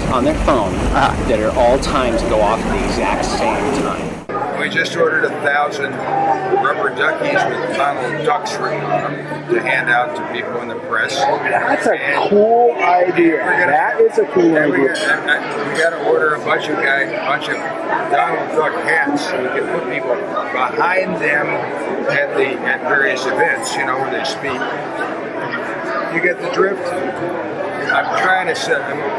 phone that at all times go off at the exact same time. We just ordered 1,000 rubber duckies with Donald Ducks written on them to hand out to people in the press. That's a cool idea. That is a cool idea. We got to order a bunch of Donald Duck hats so we can put people behind them at various events, when they speak. You get the drift? I'm gonna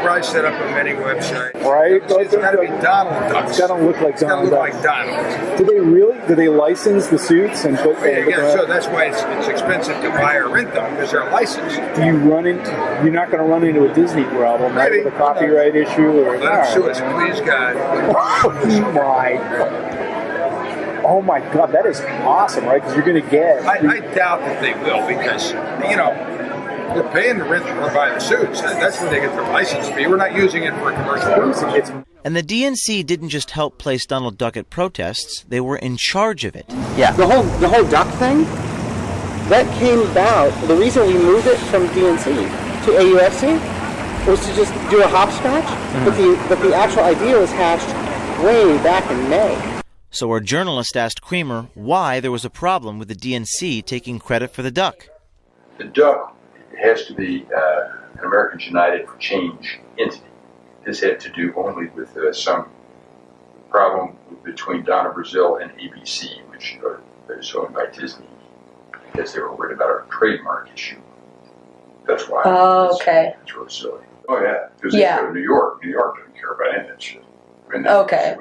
probably set up a mini website. Right? It's got to be Donald Ducks. It's got to look like Donald Ducks. Like Donald. Do they license the suits and put so that's why it's expensive to buy or rent them, because they're licensed. You're not going to run into a Disney problem, right? With a copyright issue? Or, let them sue us, please, God. Oh my God, that is awesome, right? Because you're going to get... I doubt that they will, because, they're paying the rent or buy the suits. That's where they get their license fee. We're not using it for commercial purposes. And the DNC didn't just help place Donald Duck at protests, they were in charge of it. Yeah. The whole duck thing, that came about, the reason we moved it from DNC to AUFC was to just do a hopscotch, but the actual idea was hatched way back in May. So our journalist asked Kramer why there was a problem with the DNC taking credit for the duck. The duck has to be an Americans United for Change entity. This had to do only with some problem between Donna Brazil and ABC, which is owned by Disney, because they were worried about our trademark issue. That's why. Oh, okay. It's really silly. Oh, yeah. Because they go to New York. New York doesn't care about any of that shit. Okay.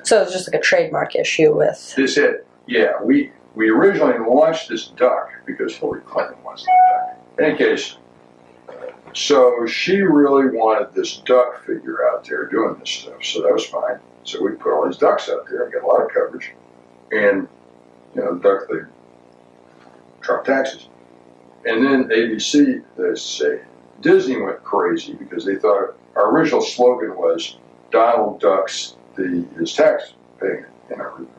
So it's just like a trademark issue with... This it. Yeah, we originally launched this duck because Hillary Clinton wants the duck. In any case, so she really wanted this duck figure out there doing this stuff, so that was fine. So we put all these ducks out there and got a lot of coverage. And, the duck, they Trump taxes. And then ABC, they say, Disney went crazy because they thought our original slogan was Donald Ducks his tax paying,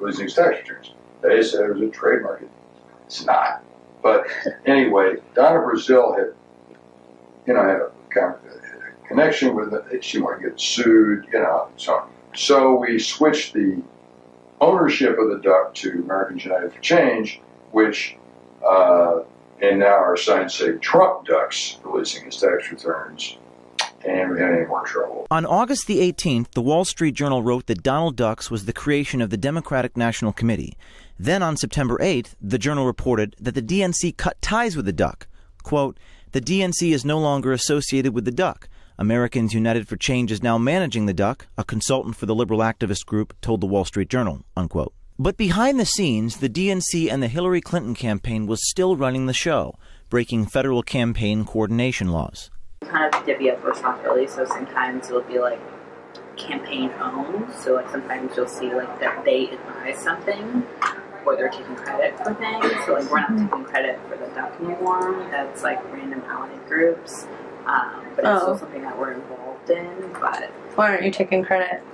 releasing his tax returns. They said it was a trademark. It's not. But anyway, Donna Brazil had a kind of a connection with it. She wanted to get sued, so on. So we switched the ownership of the duck to Americans United for Change, which, and now our signs say Trump Ducks releasing his tax returns, and we had any more trouble. On August the 18th, the Wall Street Journal wrote that Donald Ducks was the creation of the Democratic National Committee. Then on September 8th, the Journal reported that the DNC cut ties with the duck. Quote, the DNC is no longer associated with the duck. Americans United for Change is now managing the duck, a consultant for the liberal activist group told the Wall Street Journal, unquote. But behind the scenes, the DNC and the Hillary Clinton campaign was still running the show, breaking federal campaign coordination laws. Kind of divvy up responsibility, so sometimes it'll be like campaign owned, so like sometimes you'll see like that they advise something or they're taking credit for things, so like we're not taking credit for the duck anymore. That's like random allied groups, but it's still something that we're involved in. But why aren't you taking credit?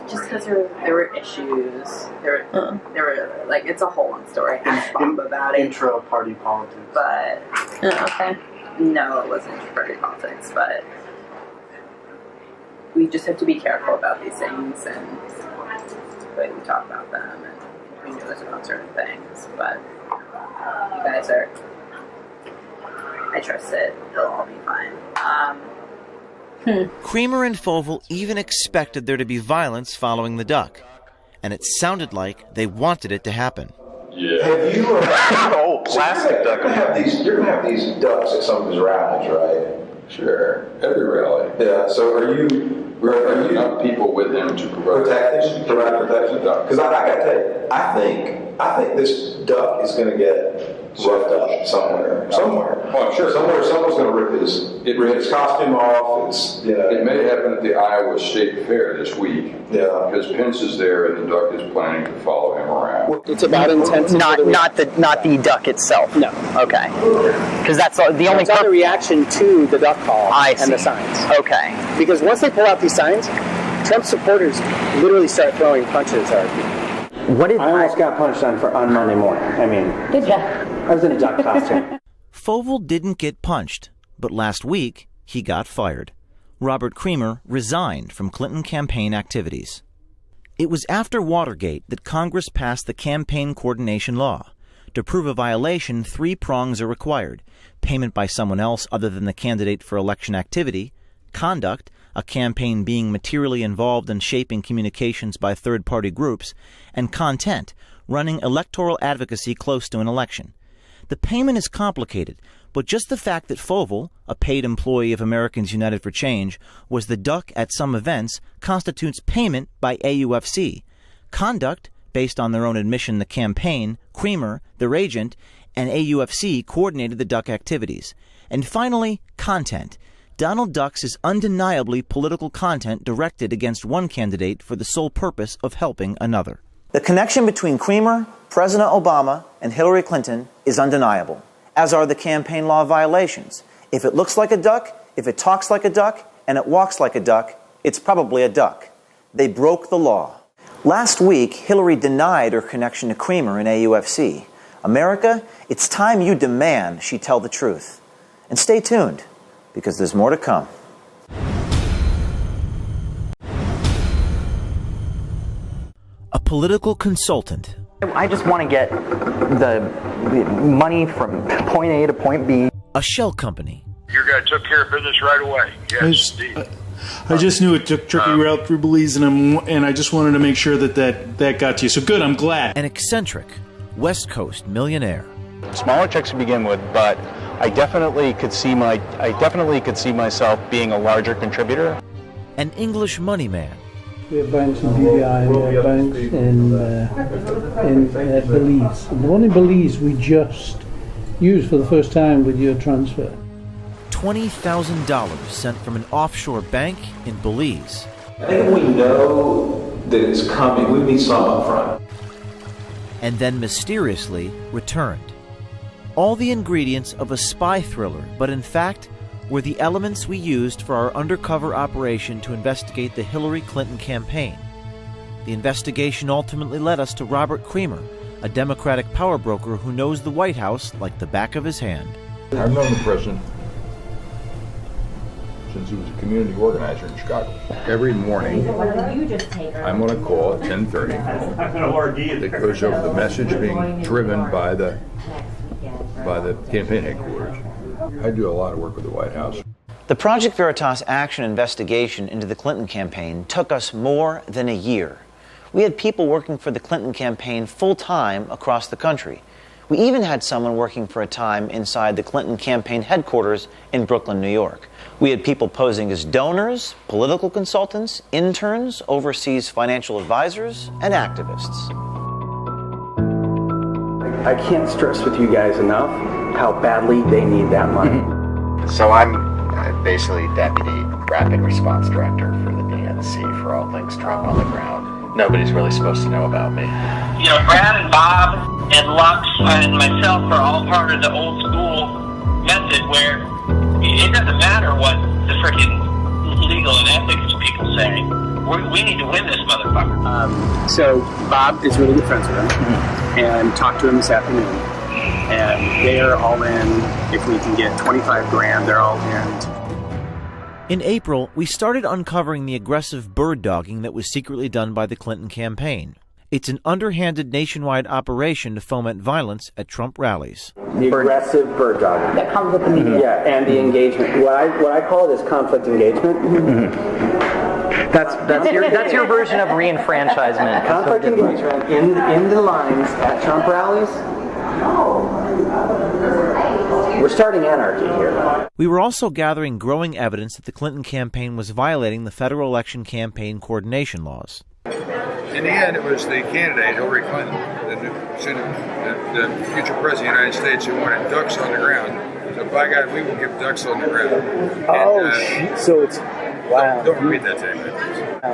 Just because there were issues, there were like, it's a whole long story. Ask Bob about it. Intra-party politics. But okay. No, it wasn't intra-party politics, but we just have to be careful about these things and the way we talk about them and we notice about certain things. But you guys are, I trust it. They'll all be fine. Creamer and Fovel even expected there to be violence following the duck, and it sounded like they wanted it to happen. Yeah. Have you? Plastic duck. You're gonna have these ducks at some of these rallies, right? Sure. Every rally. Yeah. So are you not people with them to provide protection? Provide protection. Because I gotta tell you, I think this duck is gonna get roughed up somewhere. Oh, I'm sure. Someone's going to rip his costume off. It may happen at the Iowa State Fair this week. Yeah. Because Pence is there and the duck is planning to follow him around. It's about intensity. Not the duck itself. No. Okay. Because that's the only the reaction to the duck call and the signs. Okay. Because once they pull out these signs, Trump supporters literally start throwing punches at people. I almost got punched on Monday morning. I mean, did ya? I was in a duck costume. Fovel didn't get punched, but last week he got fired. Robert Creamer resigned from Clinton campaign activities. It was after Watergate that Congress passed the campaign coordination law. To prove a violation, 3 prongs are required: payment by someone else other than the candidate for election activity, conduct, a campaign being materially involved in shaping communications by third-party groups, and content, running electoral advocacy close to an election. The payment is complicated, but just the fact that Fovel, a paid employee of Americans United for Change, was the duck at some events constitutes payment by AUFC. Conduct, based on their own admission, the campaign, Creamer, their agent, and AUFC coordinated the duck activities. And finally, content. Donald Duck's is undeniably political content directed against one candidate for the sole purpose of helping another. The connection between Creamer, President Obama, and Hillary Clinton is undeniable, as are the campaign law violations. If it looks like a duck, if it talks like a duck, and it walks like a duck, it's probably a duck. They broke the law. Last week, Hillary denied her connection to Creamer and AUFC. America, it's time you demand she tell the truth. And stay tuned, because there's more to come. A political consultant. I just want to get the money from point A to point B. A shell company. Your guy took care of business right away. Yes, indeed. I just knew it took you out through Belize, and I just wanted to make sure that got to you. So good, I'm glad. An eccentric West Coast millionaire. Smaller checks to begin with, but I definitely could see myself being a larger contributor. An English money man. We have banks in BVI, we have banks in Belize. And the one in Belize we just used for the first time with your transfer. $20,000 sent from an offshore bank in Belize. I think we know that it's coming. We need some up front. And then mysteriously returned. All the ingredients of a spy thriller, but in fact were the elements we used for our undercover operation to investigate the Hillary Clinton campaign. The investigation ultimately led us to Robert Creamer, a Democratic power broker who knows the White House like the back of his hand. I've known the president since he was a community organizer in Chicago. Every morning, I'm on a call at 10:30 that goes over the message being driven by the campaign headquarters. I do a lot of work with the White House. The Project Veritas action investigation into the Clinton campaign took us more than a year. We had people working for the Clinton campaign full-time across the country. We even had someone working for a time inside the Clinton campaign headquarters in Brooklyn, New York. We had people posing as donors, political consultants, interns, overseas financial advisors, and activists. I can't stress with you guys enough how badly they need that money. So I'm basically Deputy Rapid Response Director for the DNC for all things Trump on the ground. Nobody's really supposed to know about me. You know, Brad and Bob and Lux and myself are all part of the old school method where it doesn't matter what the freaking legal and ethics people say. We need to win this motherfucker. So Bob is really good friends with him, and talked to him this afternoon, and they are all in. If we can get 25 grand, they're all in. In April, we started uncovering the aggressive bird dogging that was secretly done by the Clinton campaign. It's an underhanded nationwide operation to foment violence at Trump rallies. The aggressive bird dogging. That comes with the media. Yeah, and the engagement. What I call it is conflict engagement. That's your version of reenfranchisement. Conflict engagement in the lines at Trump rallies. We're starting anarchy here. We were also gathering growing evidence that the Clinton campaign was violating the federal election campaign coordination laws. In the end, it was the candidate, Hillary Clinton, the future president of the United States, who wanted ducks on the ground. So by God, we will give ducks on the ground. So it's... Wow. Don't repeat that to him.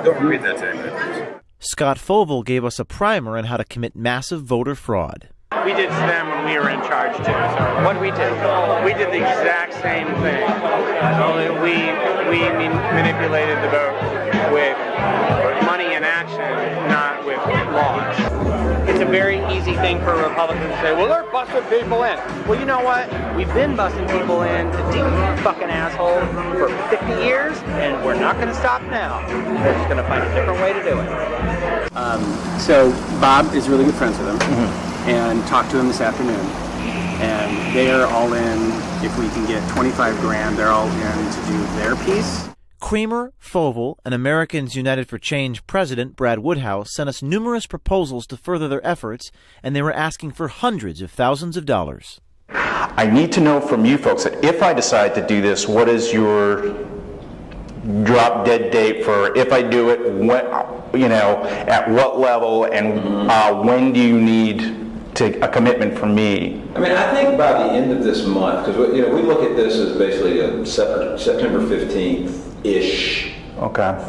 Don't repeat that to him. Scott Fovel gave us a primer on how to commit massive voter fraud. We did to them when we were in charge too. So what did we do? We did the exact same thing. Only we manipulated the vote with money and action, not with laws. It's a very easy thing for Republicans to say, well, they're busting people in. Well, you know what? We've been busting people in, you fucking asshole, for 50 years, and we're not going to stop now. We're just going to find a different way to do it. So Bob is really good friends with him, and talked to him this afternoon, and they are all in. If we can get 25 grand, they're all in to do their piece. Creamer, Fovel, and Americans United for Change President Brad Woodhouse sent us numerous proposals to further their efforts, and they were asking for hundreds of thousands of dollars. I need to know from you folks that if I decide to do this, what is your drop dead date for if I do it, when, at what level, and when do you need a commitment from me? I mean, I think by the end of this month, because we look at this as basically a September 15th-ish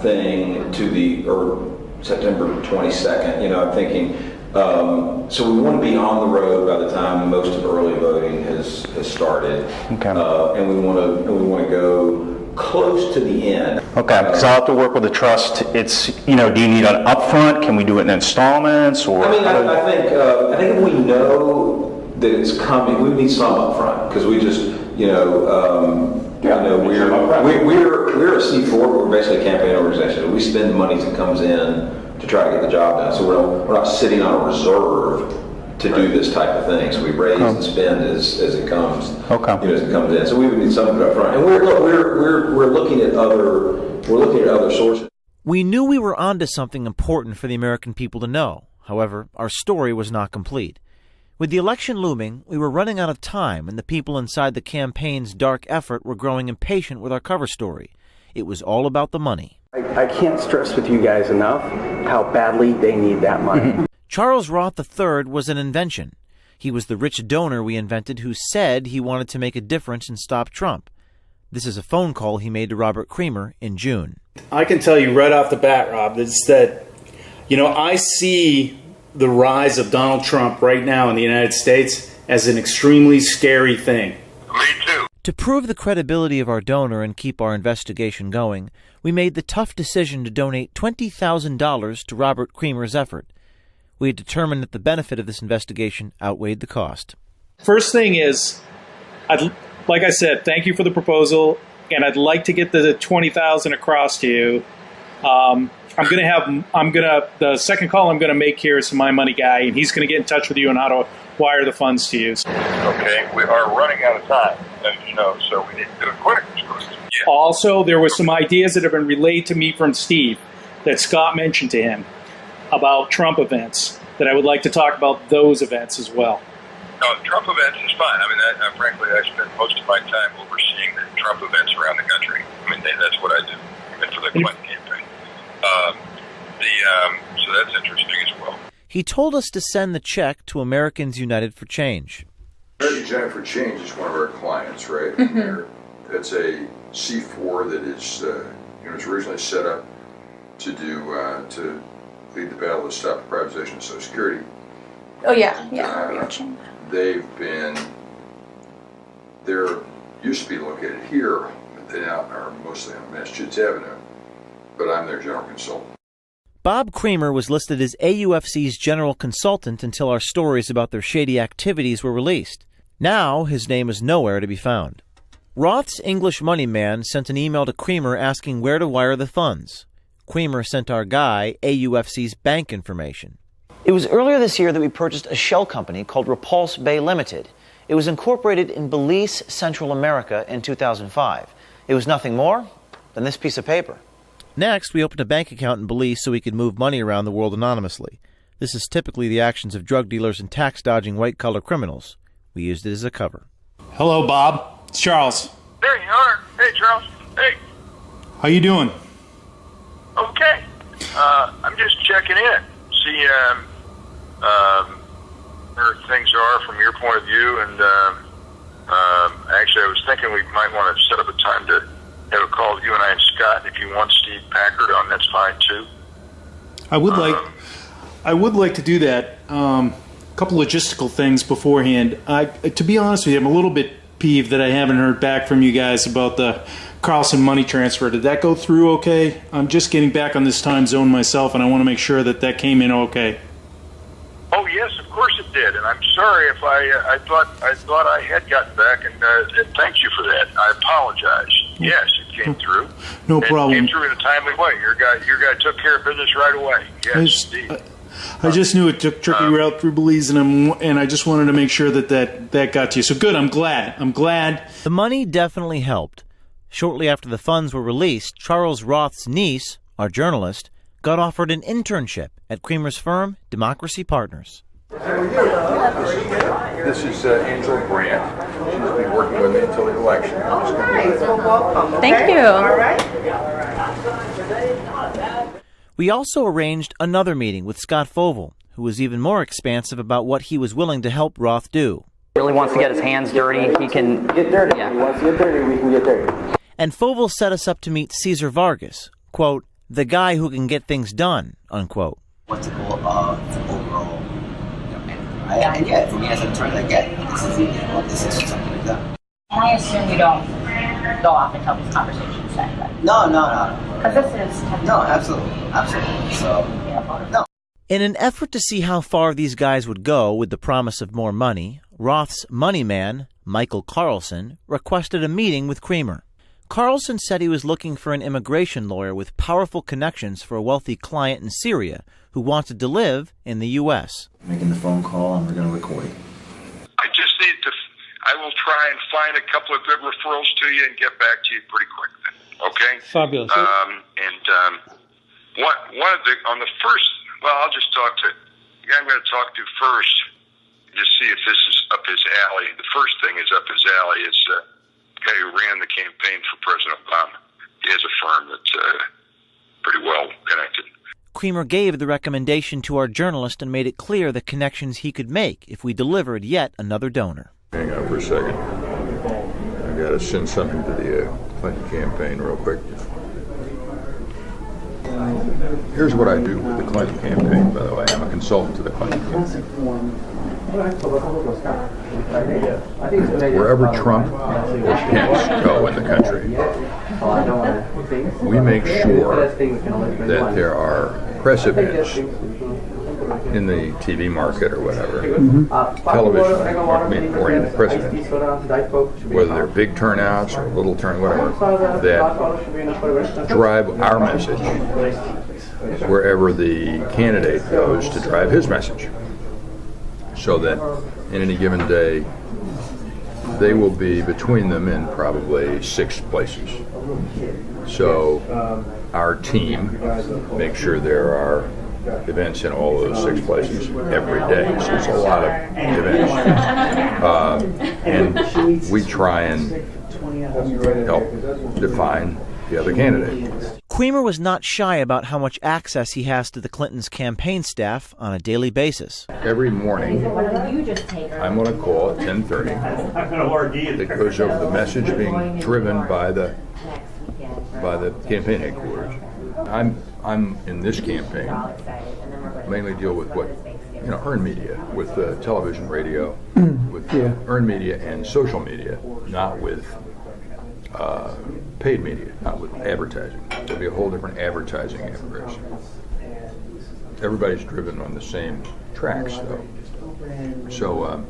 thing or September 22nd. I'm thinking. So we want to be on the road by the time most of early voting has started, and we want to go close to the end. Okay, so I'll have to work with the trust. It's, do you need an upfront? Can we do it in installments? Or I mean, I think if we know that it's coming, we need some upfront, because we just, we're a C4, we're basically a campaign organization. We spend money that comes in to try to get the job done. So we're not sitting on a reserve to do this type of thing. So we raise and spend as it comes. As it comes in. So we would need some of it up front. And we're looking at other sources. We knew we were onto something important for the American people to know. However, our story was not complete. With the election looming, we were running out of time, and the people inside the campaign's dark effort were growing impatient with our cover story. It was all about the money. I can't stress with you guys enough how badly they need that money. Charles Roth III was an invention. He was the rich donor we invented who said he wanted to make a difference and stop Trump. This is a phone call he made to Robert Creamer in June. I can tell you right off the bat, Rob, that I see the rise of Donald Trump right now in the United States as an extremely scary thing. Me too. To prove the credibility of our donor and keep our investigation going, we made the tough decision to donate $20,000 to Robert Creamer's effort. We had determined that the benefit of this investigation outweighed the cost. First thing is, like I said, thank you for the proposal, and I'd like to get the $20,000 across to you. The second call I'm gonna make here is to my money guy, and he's gonna get in touch with you on how to wire the funds to you. Okay, we are running out of time, as you know, so we need to do it quick. Yeah. Also, there were some ideas that have been relayed to me from Steve that Scott mentioned to him about Trump events, that I would like to talk about those events as well. No, Trump events is fine. I mean, frankly, I spend most of my time overseeing the Trump events around the country. I mean, that's what I do, and for the Clinton campaign. So that's interesting as well. He told us to send the check to Americans United for Change. Americans United for Change is one of our clients, right? That's a C4 that is, was originally set up to do to lead the battle to stop the privatization of Social Security. Oh yeah. They're used to be located here, but they now are mostly on Massachusetts Avenue. But I'm their general consultant. Bob Creamer was listed as AUFC's general consultant until our stories about their shady activities were released. Now his name is nowhere to be found. Roth's English money man sent an email to Creamer asking where to wire the funds. Creamer sent our guy AUFC's bank information. It was earlier this year that we purchased a shell company called Repulse Bay Limited. It was incorporated in Belize, Central America in 2005. It was nothing more than this piece of paper. Next, we opened a bank account in Belize so we could move money around the world anonymously. This is typically the actions of drug dealers and tax-dodging white-collar criminals. We used it as a cover. Hello, Bob. It's Charles. There you are. Hey, Charles. Hey. How you doing? Okay. I'm just checking in. See where things are from your point of view, and actually I was thinking we might want to set up a time to have a call with you and I and Scott. If you want Steve Packard on, that's fine too. I would like to do that. A couple logistical things beforehand. To be honest with you, I'm a little bit peeved that I haven't heard back from you guys about the Carlson money transfer. Did that go through okay? I'm just getting back on this time zone myself, and I want to make sure that that came in okay. Oh yes, of course it did, and I'm sorry if I thought I had gotten back, and thank you for that. I apologize. Yes, it came through. No problem. It came through in a timely way. Your guy took care of business right away. Yes, indeed. I just knew it took tricky route through Belize, and I just wanted to make sure that got to you. So good. I'm glad. The money definitely helped. Shortly after the funds were released, Charles Roth's niece, our journalist, got offered an internship at Creamer's firm, Democracy Partners. This is Angela Brandt. She's been working with me until the election. All right. Well, welcome. Thank you. All right. We also arranged another meeting with Scott Fovel, who was even more expansive about what he was willing to help Roth do. Really wants to get his hands dirty. He can get dirty. Yeah. He wants to get dirty. We can get dirty. And Fovel set us up to meet Cesar Vargas, quote, the guy who can get things done, unquote. What's the goal of the overall, and yeah, for me as an attorney, this is something like that. And I assume you don't go off until this conversation is set, right? No. Because this is no, absolutely. So, no. In an effort to see how far these guys would go with the promise of more money, Roth's money man, Michael Carlson, requested a meeting with Creamer. Carlson said he was looking for an immigration lawyer with powerful connections for a wealthy client in Syria who wanted to live in the U.S. Making the phone call, and we're going to record it. I just need to. I will try and find a couple of good referrals to you and get back to you pretty quick. Then, okay? Fabulous. One of the on the first. Well, I'll just talk to the guy I'm going to talk to first. Just see if this is up his alley. The first thing is up his alley. Is the guy who ran the campaign for President Obama. He has a firm that's pretty well connected. Creamer gave the recommendation to our journalist and made it clear the connections he could make if we delivered yet another donor. Hang on for a second. I've got to send something to the Clinton campaign real quick. Here's what I do with the Clinton campaign, by the way. I'm a consultant to the Clinton campaign. Wherever Trump or Pence go in the country, we make sure that there are press events in the TV market or whatever, television-oriented press events, whether they're big turnouts or little whatever, that drive our message wherever the candidate goes to drive his message. So that in any given day, they will be between them in probably 6 places. So our team makes sure there are events in all of those 6 places every day. So it's a lot of events. And we try and help define the other candidate. Creamer was not shy about how much access he has to the Clintons' campaign staff on a daily basis. Every morning, I'm on a call at 10:30 that goes over the message being driven by the campaign headquarters. I'm in this campaign mainly deal with what earned media, with television, radio, with earned media and social media, not with paid media, not with advertising. There'll be a whole different advertising apparatus. Everybody's driven on the same tracks, though. So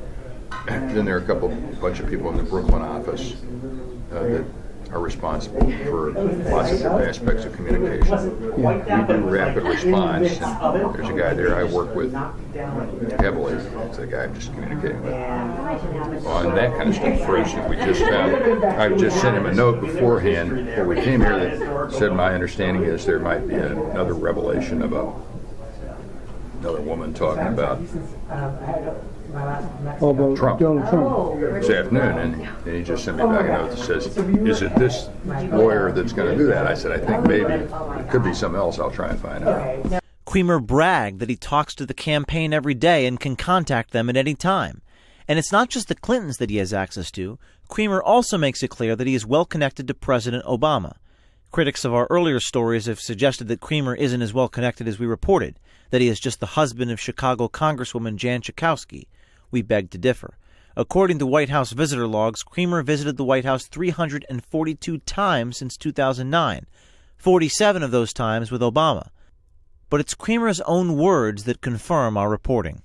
then there are a bunch of people in the Brooklyn office that are responsible for lots of different aspects of communication. We do rapid response, and there's a guy there I work with heavily. It's the guy I'm just communicating with on that kind of stuff. For instance, I just sent him a note beforehand before we came here that said my understanding is there might be another revelation of another woman talking about Trump this afternoon, and he just sent me back a note that says, is it this lawyer that's going to do that? I said, I think maybe it could be something else. I'll try and find out. Creamer bragged that he talks to the campaign every day and can contact them at any time. And it's not just the Clintons that he has access to. Creamer also makes it clear that he is well connected to President Obama. Critics of our earlier stories have suggested that Creamer isn't as well connected as we reported, that he is just the husband of Chicago Congresswoman Jan Schakowsky. We beg to differ. According to White House visitor logs, Creamer visited the White House 342 times since 2009, 47 of those times with Obama. But it's Creamer's own words that confirm our reporting.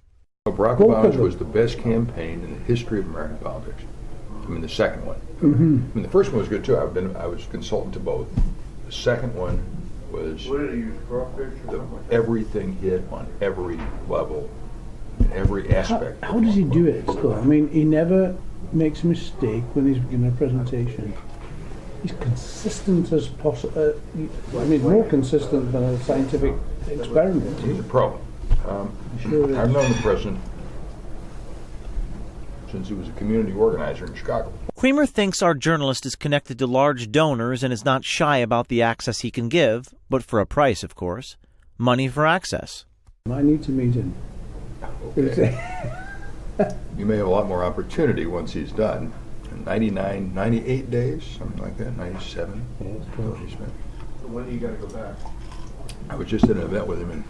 Barack Obama's was the best campaign in the history of American politics. I mean, the second one. I mean, the first one was good too. I was consultant to both. The second one was everything hit on every level, in every aspect. How does he do it, still? I mean, he never makes a mistake when he's giving a presentation. He's consistent as possible. I mean, more consistent than a scientific experiment. He's a pro. I've known the president since he was a community organizer in Chicago. Creamer thinks our journalist is connected to large donors and is not shy about the access he can give, but for a price, of course. Money for access. I need to meet him. Okay. You may have a lot more opportunity once he's done. 98 days, something like that, 97. Yeah, so when do you got to go back? I was just at an event with him in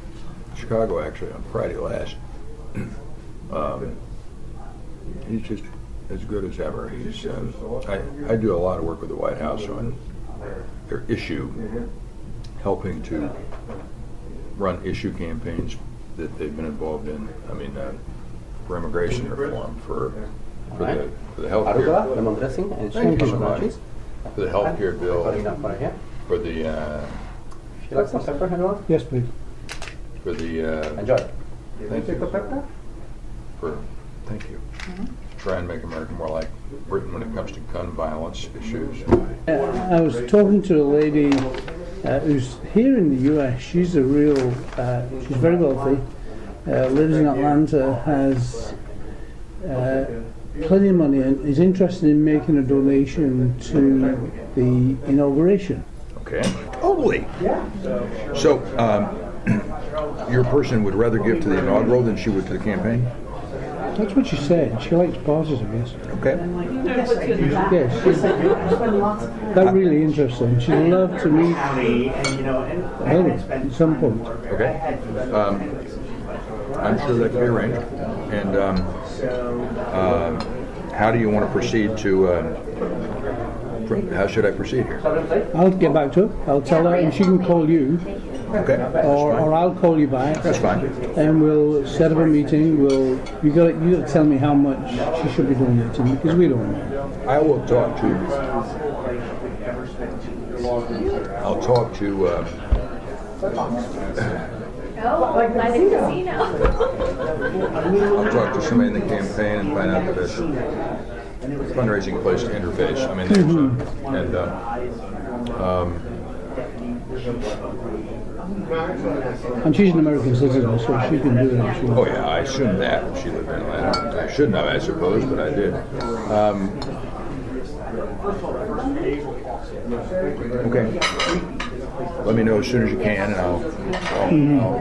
Chicago, actually, on Friday last. He's just as good as ever. He's, I do a lot of work with the White House on their issue, helping to run issue campaigns that they've been involved in. I mean, for immigration reform, for the health care bill, for the health care bill, for the yes, please. For the thank you. Try and make America more like Britain when it comes to gun violence issues. I was talking to a lady who's here in the U.S. She's a real, she's very wealthy, lives in Atlanta, has plenty of money, and is interested in making a donation to the inauguration. Okay. Totally. So, your person would rather give to the inaugural than she would to the campaign? That's what she said. She likes parties, I guess. Okay. Yes. That really interests her. She'd love to meet Hillary at some point. Okay. I'm sure that can be arranged. And how do you want to proceed to? How should I proceed here? I'll get back to her. I'll tell her, and she can call you. Okay. Or I'll call you back. That's fine. And we'll set up a meeting. You got to tell me how much she should be donating, because we don't know. I will talk to. I'll talk to. I'll talk to somebody in the campaign and find out that it's a fundraising place to interface. I mean, And she's an American citizen, so she can do it, I'm sure. Oh yeah, I assumed that when she lived in Atlanta. I shouldn't have, I suppose, but I did. Okay. Let me know as soon as you can, and I'll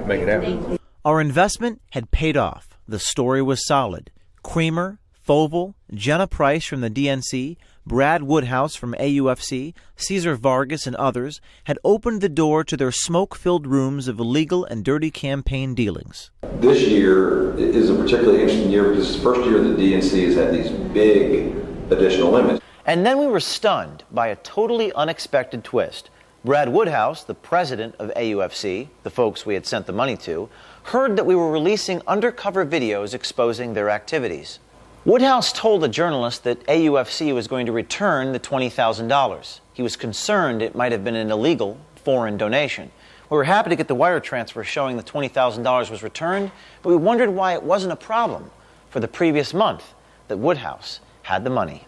make it happen. Our investment had paid off. The story was solid. Creamer, Foval, Jenna Price from the DNC, Brad Woodhouse from AUFC, Cesar Vargas and others had opened the door to their smoke-filled rooms of illegal and dirty campaign dealings. This year is a particularly interesting year because it's the first year the DNC has had these big additional limits. And then we were stunned by a totally unexpected twist. Brad Woodhouse, the president of AUFC, the folks we had sent the money to, heard that we were releasing undercover videos exposing their activities. Woodhouse told a journalist that AUFC was going to return the $20,000. He was concerned it might have been an illegal foreign donation. We were happy to get the wire transfer showing the $20,000 was returned, but we wondered why it wasn't a problem for the previous month that Woodhouse had the money.